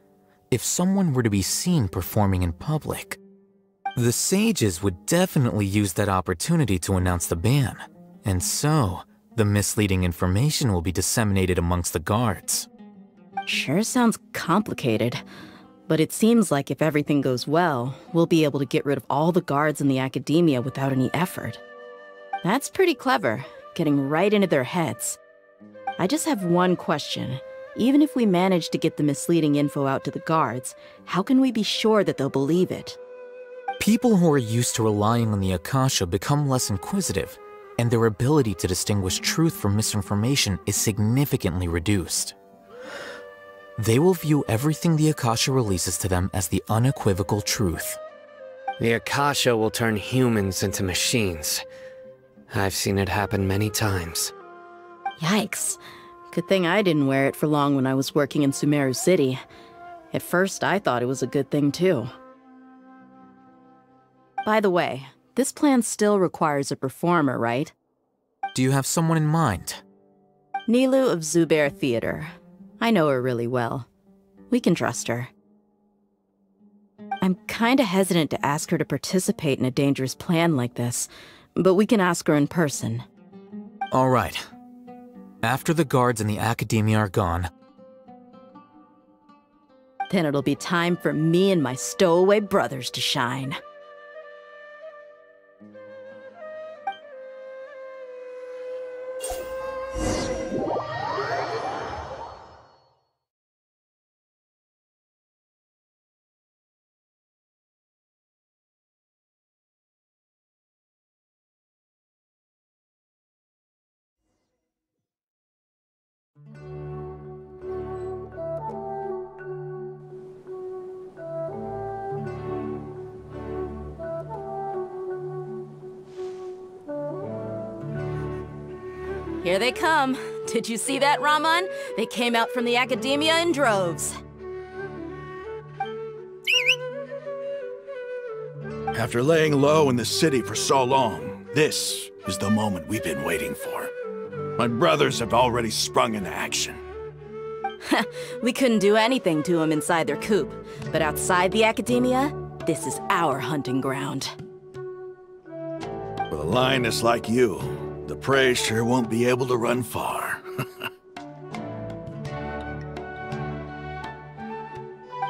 if someone were to be seen performing in public, the sages would definitely use that opportunity to announce the ban, and so the misleading information will be disseminated amongst the guards. Sure sounds complicated, but it seems like if everything goes well, we'll be able to get rid of all the guards in the Academia without any effort. That's pretty clever, getting right into their heads. I just have one question. Even if we manage to get the misleading info out to the guards, how can we be sure that they'll believe it? People who are used to relying on the Akasha become less inquisitive, and their ability to distinguish truth from misinformation is significantly reduced. They will view everything the Akasha releases to them as the unequivocal truth. The Akasha will turn humans into machines. I've seen it happen many times. Yikes. Good thing I didn't wear it for long when I was working in Sumeru City. At first, I thought it was a good thing too. By the way, this plan still requires a performer, right? Do you have someone in mind? Nilu of Zubair Theater. I know her really well. We can trust her. I'm kinda hesitant to ask her to participate in a dangerous plan like this, but we can ask her in person. All right. After the guards in the Academia are gone, then it'll be time for me and my stowaway brothers to shine. Here they come. Did you see that, Raman? They came out from the Academia in droves. After laying low in the city for so long, this is the moment we've been waiting for. My brothers have already sprung into action. We couldn't do anything to them inside their coop, but outside the Academia, this is our hunting ground. With a lioness like you, the prey sure won't be able to run far.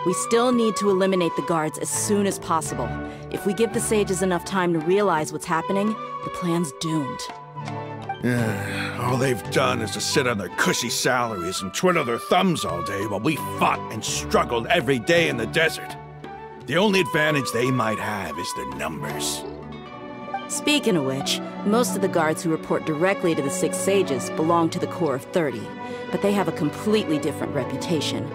We still need to eliminate the guards as soon as possible. If we give the sages enough time to realize what's happening, the plan's doomed. All they've done is to sit on their cushy salaries and twiddle their thumbs all day while we fought and struggled every day in the desert. The only advantage they might have is their numbers. Speaking of which, most of the guards who report directly to the Six Sages belong to the Corps of 30, but they have a completely different reputation.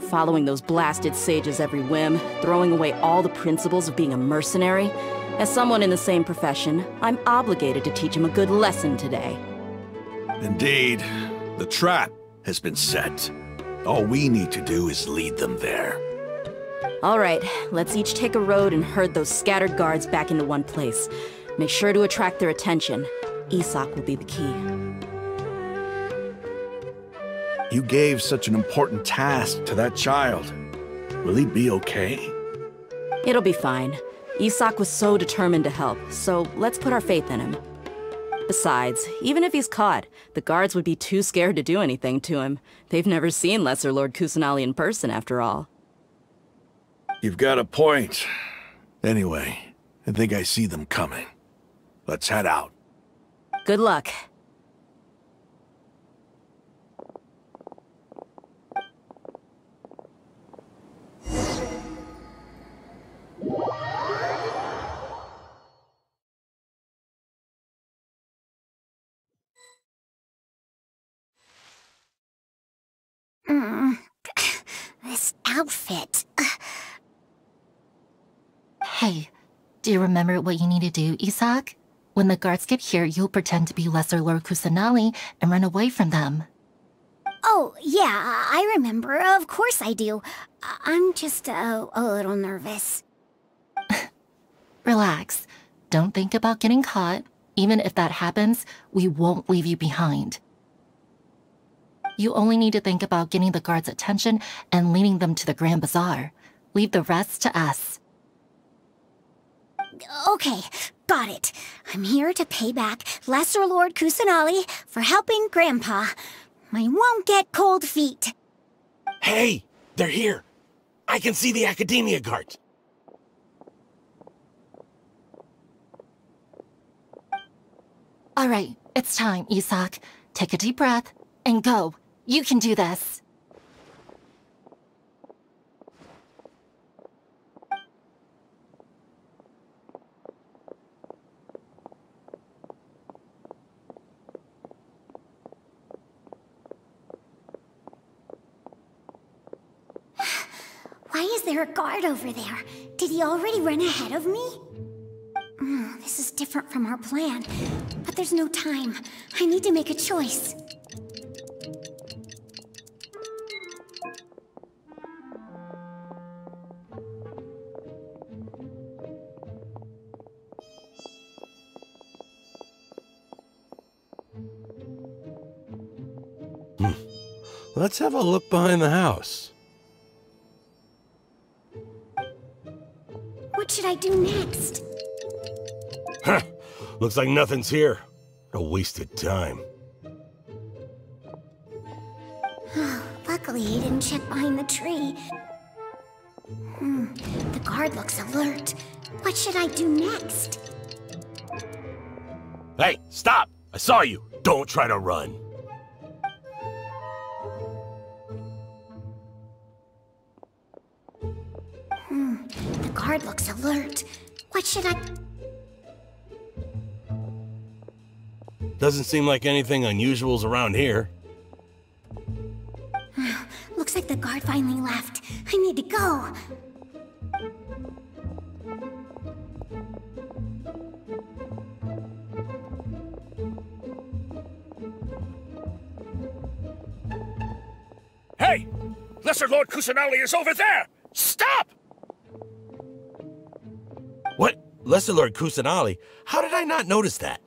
Following those blasted sages every whim, throwing away all the principles of being a mercenary, as someone in the same profession, I'm obligated to teach them a good lesson today. Indeed, the trap has been set. All we need to do is lead them there. All right, let's each take a road and herd those scattered guards back into one place. Make sure to attract their attention. Isak will be the key. You gave such an important task to that child. Will he be okay? It'll be fine. Isak was so determined to help, so let's put our faith in him. Besides, even if he's caught, the guards would be too scared to do anything to him. They've never seen Lesser Lord Kusanali in person, after all. You've got a point. Anyway, I think I see them coming. Let's head out. Good luck. This outfit. Hey, do you remember what you need to do, Isaac? When the guards get here, you'll pretend to be Lesser Lord Kusanali and run away from them. Oh, yeah, I remember. Of course I do. I'm just a little nervous. Relax. Don't think about getting caught. Even if that happens, we won't leave you behind. You only need to think about getting the guards' attention and leading them to the Grand Bazaar. Leave the rest to us. Okay, got it. I'm here to pay back Lesser Lord Kusanali for helping Grandpa. I won't get cold feet. Hey, they're here. I can see the Academia guards. All right, it's time, Isaac. Take a deep breath and go. You can do this. Why is there a guard over there? Did he already run ahead of me? This is different from our plan, but there's no time. I need to make a choice. Let's have a look behind the house. What should I do next? Huh. Looks like nothing's here. A wasted time. Luckily, he didn't check behind the tree. The guard looks alert. What should I do next? Hey, stop! I saw you. Don't try to run. The guard looks alert. What should I... Doesn't seem like anything unusual's around here. Looks like the guard finally left. I need to go. Hey! Lesser Lord Kusanali is over there! Stop! What? Lesser Lord Kusanali? How did I not notice that?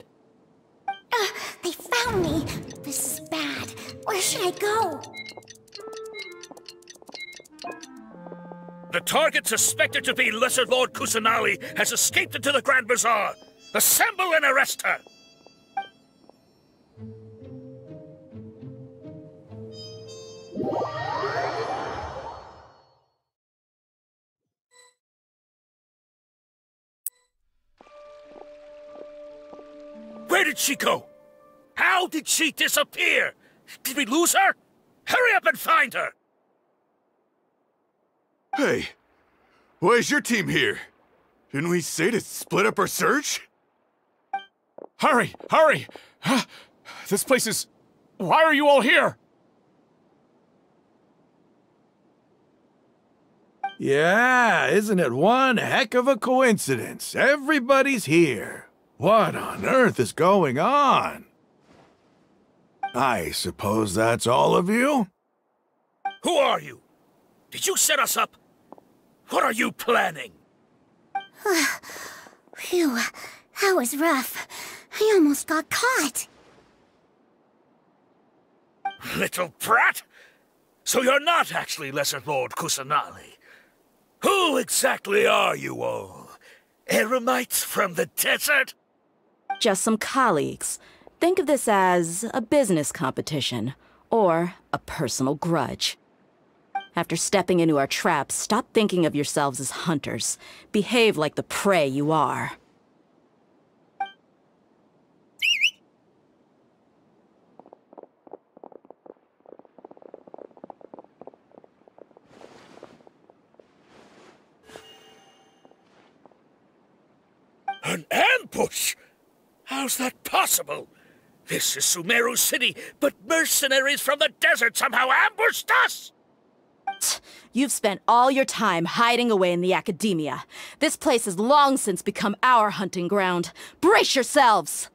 They found me. This is bad. Where should I go? The target suspected to be Lesser Lord Kusanali has escaped into the Grand Bazaar. Assemble and arrest her! Where did she go? How did she disappear? Did we lose her? Hurry up and find her! Hey, why is your team here? Didn't we say to split up our search? Hurry! Hurry! This place is... Why are you all here? Yeah, isn't it one heck of a coincidence? Everybody's here. What on earth is going on? I suppose that's all of you? Who are you? Did you set us up? What are you planning? Phew, that was rough. I almost got caught. Little brat! So you're not actually Lesser Lord Kusanali. Who exactly are you all? Eremites from the desert? Just some colleagues. Think of this as a business competition, or a personal grudge. After stepping into our traps, stop thinking of yourselves as hunters. Behave like the prey you are. An ambush? How's that possible? This is Sumeru City, but mercenaries from the desert somehow ambushed us! You've spent all your time hiding away in the academia. This place has long since become our hunting ground. Brace yourselves!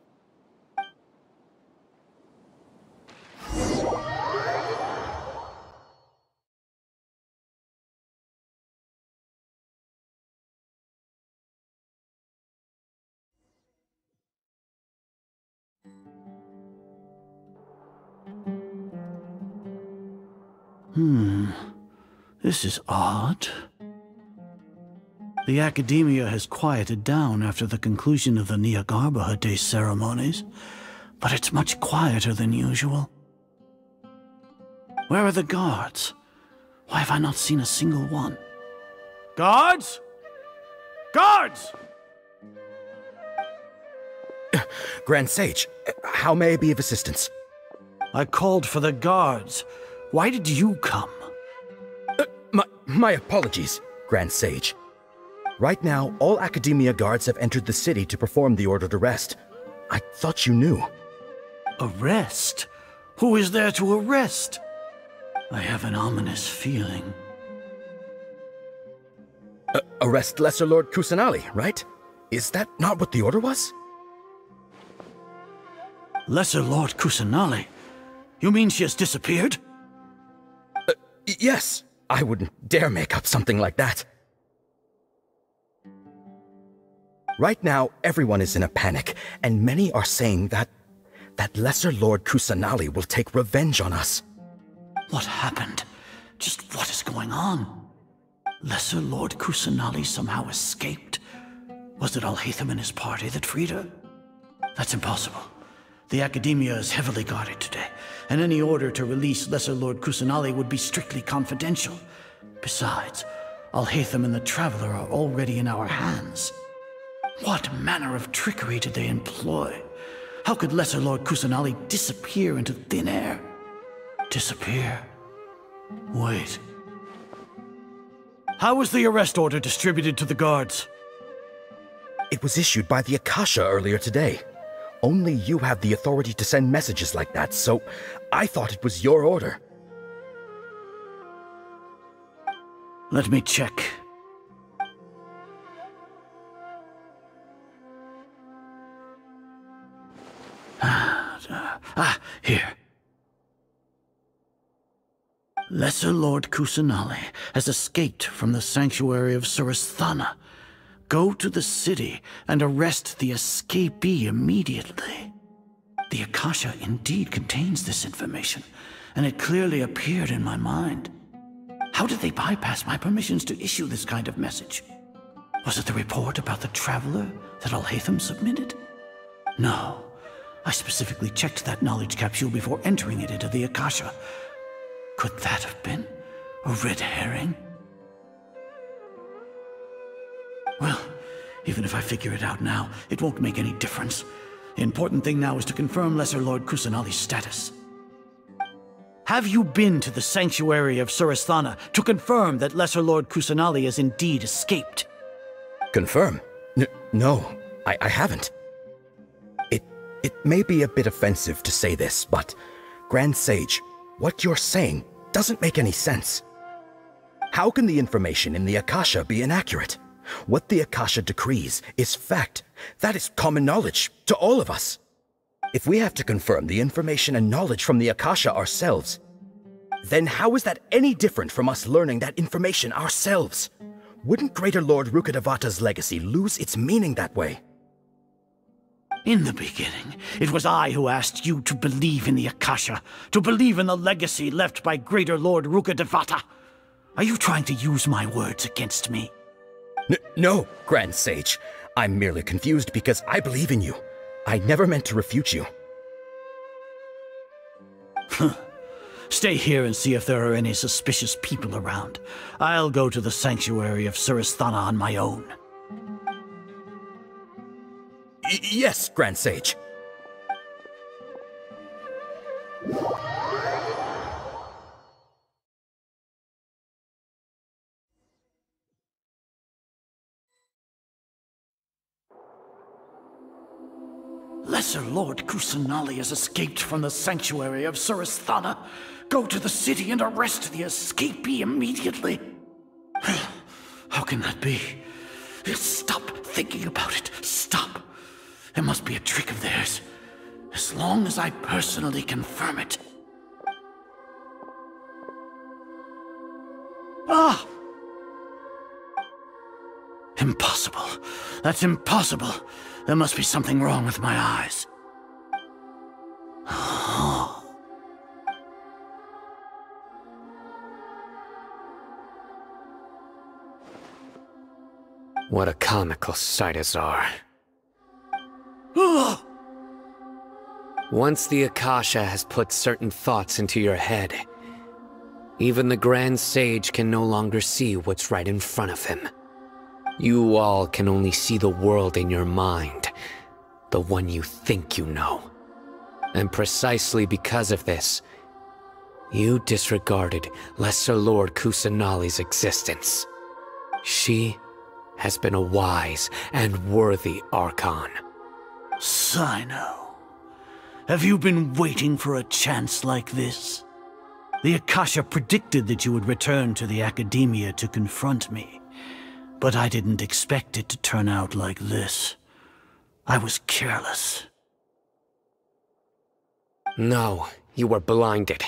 This is odd. The academia has quieted down after the conclusion of the Jnagarbha Day ceremonies, but it's much quieter than usual. Where are the guards? Why have I not seen a single one? Guards? Guards! Grand Sage, how may I be of assistance? I called for the guards. Why did you come? My apologies, Grand Sage. Right now, all Academia guards have entered the city to perform the ordered arrest. I thought you knew. Arrest? Who is there to arrest? I have an ominous feeling. Arrest Lesser Lord Kusanali, right? Is that not what the order was? Lesser Lord Kusanali? You mean she has disappeared? Yes. I wouldn't dare make up something like that. Right now, everyone is in a panic, and many are saying that Lesser Lord Kusanali will take revenge on us. What happened? Just what is going on? Lesser Lord Kusanali somehow escaped? Was it Alhaitham and his party that freed her? That's impossible. The Academia is heavily guarded today, and any order to release Lesser Lord Kusanali would be strictly confidential. Besides, Alhaitham and the Traveler are already in our hands. What manner of trickery did they employ? How could Lesser Lord Kusanali disappear into thin air? Disappear? Wait. How was the arrest order distributed to the guards? It was issued by the Akasha earlier today. Only you have the authority to send messages like that, so I thought it was your order. Let me check. Here. Lesser Lord Kusanali has escaped from the sanctuary of Suristhana. Go to the city and arrest the escapee immediately. The Akasha indeed contains this information, and it clearly appeared in my mind. How did they bypass my permissions to issue this kind of message? Was it the report about the Traveler that Alhaitham submitted? No. I specifically checked that knowledge capsule before entering it into the Akasha. Could that have been a red herring? Well, even if I figure it out now, it won't make any difference. The important thing now is to confirm Lesser Lord Kusanali's status. Have you been to the sanctuary of Suristhana to confirm that Lesser Lord Kusanali has indeed escaped? Confirm? No, I haven't. It may be a bit offensive to say this, but Grand Sage, what you're saying doesn't make any sense. How can the information in the Akasha be inaccurate? What the Akasha decrees is fact. That is common knowledge to all of us. If we have to confirm the information and knowledge from the Akasha ourselves, then how is that any different from us learning that information ourselves? Wouldn't Greater Lord Rukkhadevata's legacy lose its meaning that way? In the beginning, it was I who asked you to believe in the Akasha, to believe in the legacy left by Greater Lord Rukkhadevata. Are you trying to use my words against me? No, Grand Sage. I'm merely confused because I believe in you. I never meant to refute you. Stay here and see if there are any suspicious people around. I'll go to the sanctuary of Suristhana on my own. Yes, Grand Sage. Lesser Lord Kusanali has escaped from the sanctuary of Suristhana. Go to the city and arrest the escapee immediately. How can that be? Stop thinking about it. Stop. It must be a trick of theirs. As long as I personally confirm it. Ah! Impossible. That's impossible. There must be something wrong with my eyes. What a comical sight, Azar. Once the Akasha has put certain thoughts into your head, even the Grand Sage can no longer see what's right in front of him. You all can only see the world in your mind, the one you think you know. And precisely because of this, you disregarded Lesser Lord Kusanali's existence. She has been a wise and worthy Archon. Sino, have you been waiting for a chance like this? The Akasha predicted that you would return to the Academia to confront me. But I didn't expect it to turn out like this. I was careless. No, you were blinded.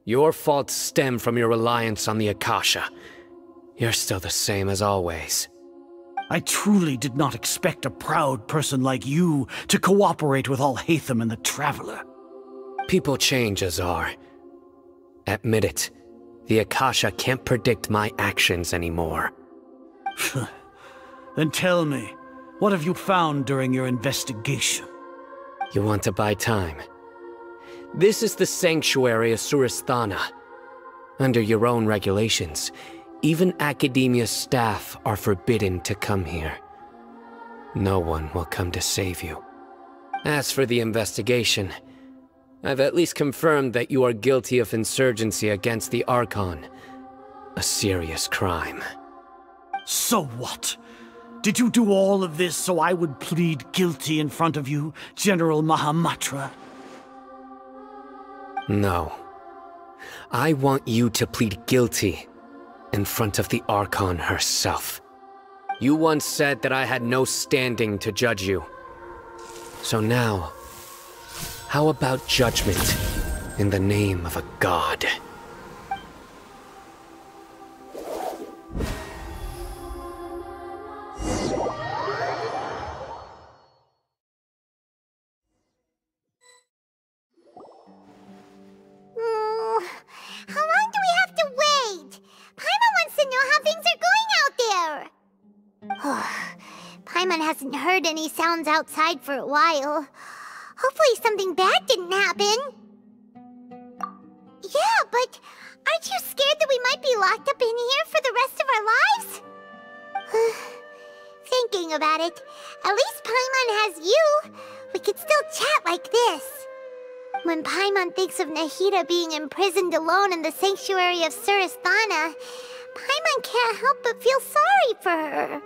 Your faults stem from your reliance on the Akasha. You're still the same as always. I truly did not expect a proud person like you to cooperate with Alhaitham and the Traveler. People change, Azar. Admit it. The Akasha can't predict my actions anymore. Then tell me, what have you found during your investigation? You want to buy time? This is the sanctuary of Suristhana. Under your own regulations, even Academia staff are forbidden to come here. No one will come to save you. As for the investigation, I've at least confirmed that you are guilty of insurgency against the Archon. A serious crime. So what? Did you do all of this so I would plead guilty in front of you, General Mahamatra? No. I want you to plead guilty in front of the Archon herself. You once said that I had no standing to judge you. So now, how about judgment in the name of a god? How long do we have to wait? Paimon wants to know how things are going out there. Paimon hasn't heard any sounds outside for a while. Hopefully something bad didn't happen. Yeah, but aren't you scared that we might be locked up in here for the rest of our lives? Thinking about it, at least Paimon has you. We could still chat like this. When Paimon thinks of Nahida being imprisoned alone in the sanctuary of Suristhana, Paimon can't help but feel sorry for her.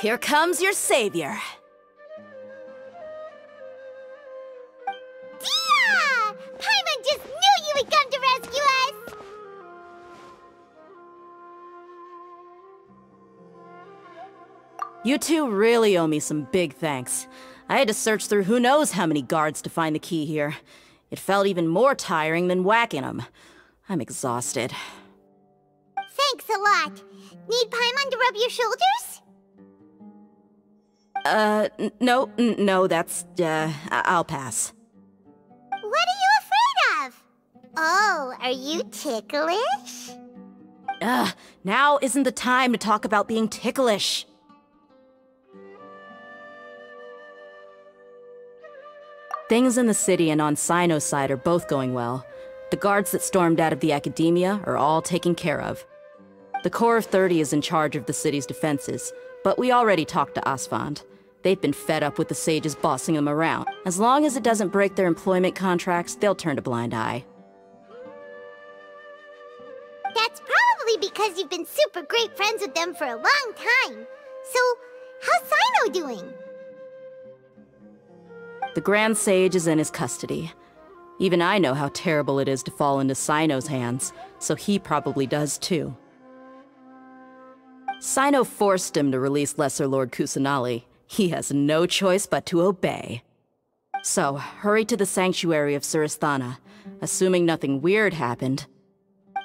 Here comes your savior. Dia! Paimon just knew you would come to rescue us! You two really owe me some big thanks. I had to search through who knows how many guards to find the key here. It felt even more tiring than whacking them. I'm exhausted. Thanks a lot. Need Paimon to rub your shoulders? No, that's, I'll pass. What are you afraid of? Oh, are you ticklish? Now isn't the time to talk about being ticklish. Things in the city and on Sino's side are both going well. The guards that stormed out of the Academia are all taken care of. The Corps of 30 is in charge of the city's defenses, but we already talked to Asfand. They've been fed up with the sages bossing them around. As long as it doesn't break their employment contracts, they'll turn a blind eye. That's probably because you've been super great friends with them for a long time. So, how's Sino doing? The Grand Sage is in his custody. Even I know how terrible it is to fall into Sino's hands, so he probably does too. Sino forced him to release Lesser Lord Kusanali. He has no choice but to obey. So, hurry to the sanctuary of Surasthana. Assuming nothing weird happened,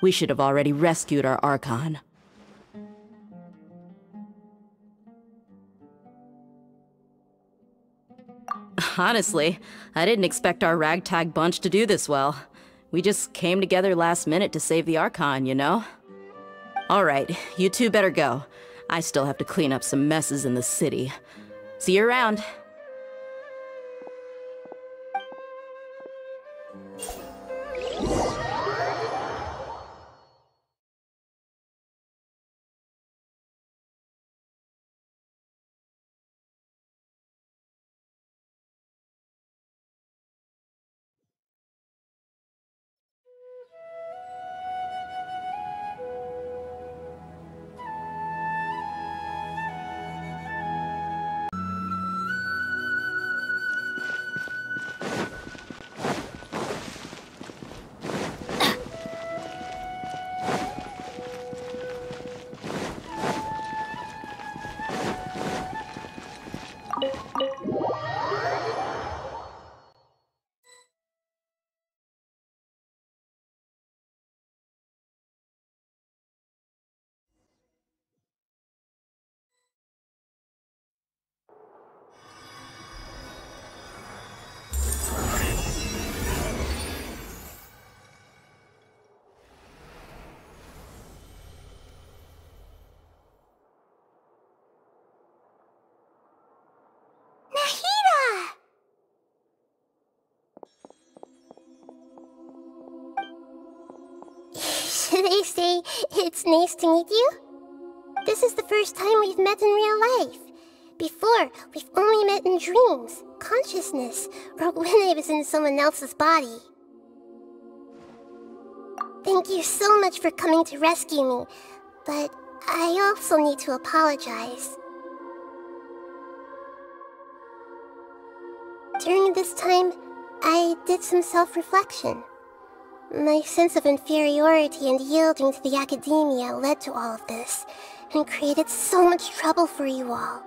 we should have already rescued our Archon. Honestly, I didn't expect our ragtag bunch to do this well. We just came together last minute to save the Archon, you know? Alright, you two better go. I still have to clean up some messes in the city. See you around. They say it's nice to meet you? This is the first time we've met in real life. Before, we've only met in dreams, consciousness, or when I was in someone else's body. Thank you so much for coming to rescue me, but I also need to apologize. During this time, I did some self-reflection. My sense of inferiority and yielding to the Academia led to all of this, and created so much trouble for you all.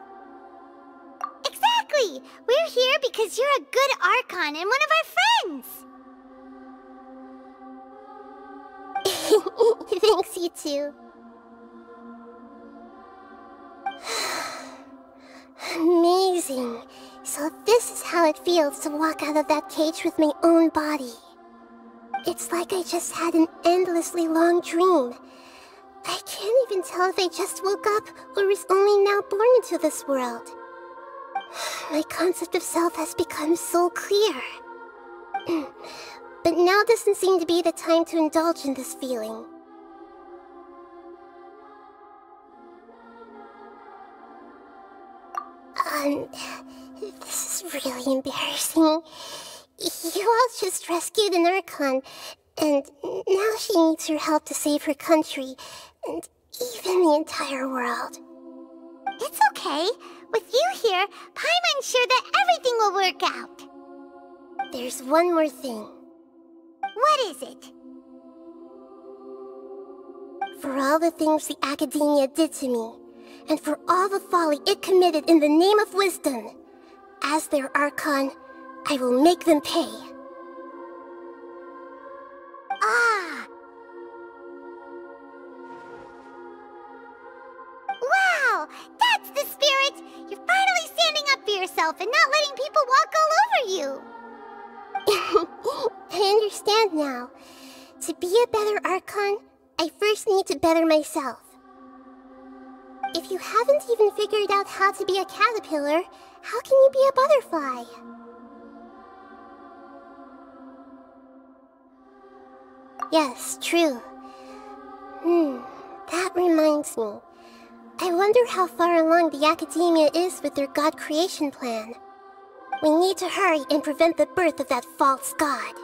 Exactly! We're here because you're a good Archon and one of our friends! Thanks, you too. Amazing. So this is how it feels to walk out of that cage with my own body. It's like I just had an endlessly long dream. I can't even tell if I just woke up or was only now born into this world. My concept of self has become so clear. But now doesn't seem to be the time to indulge in this feeling. This is really embarrassing. You all just rescued an Archon, and now she needs your help to save her country, and even the entire world. It's okay. With you here, Paimon's sure that everything will work out. There's one more thing. What is it? For all the things the Academia did to me, and for all the folly it committed in the name of wisdom, as their Archon, I will make them pay. Ah! Wow! That's the spirit! You're finally standing up for yourself and not letting people walk all over you! I understand now. To be a better Archon, I first need to better myself. If you haven't even figured out how to be a caterpillar, how can you be a butterfly? Yes, true. That reminds me. I wonder how far along the Academia is with their god creation plan. We need to hurry and prevent the birth of that false god.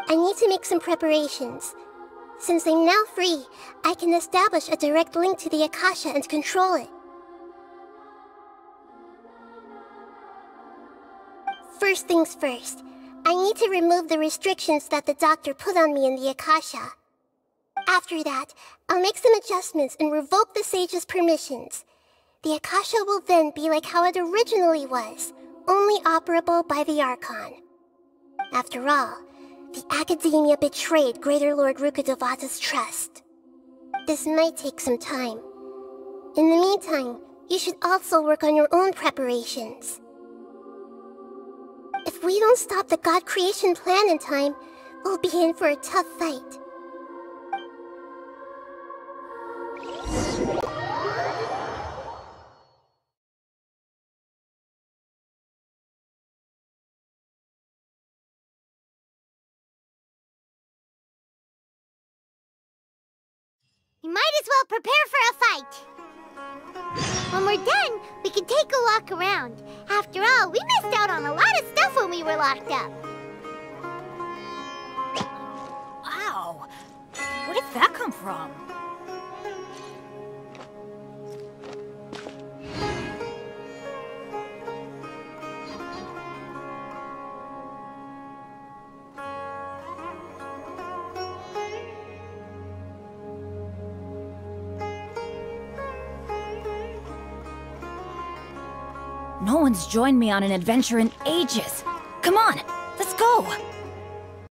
I need to make some preparations. Since I'm now free, I can establish a direct link to the Akasha and control it. First things first, I need to remove the restrictions that the doctor put on me in the Akasha. After that, I'll make some adjustments and revoke the sage's permissions. The Akasha will then be like how it originally was, only operable by the Archon. After all, the Academia betrayed Greater Lord Rukkhadevata's trust. This might take some time. In the meantime, you should also work on your own preparations. If we don't stop the god creation plan in time, we'll be in for a tough fight. You might as well prepare for a fight. When we're done, we can take a walk around. After all, we missed out on a lot of stuff when we were locked up. Wow! Where did that come from? No one's joined me on an adventure in ages. Come on, let's go!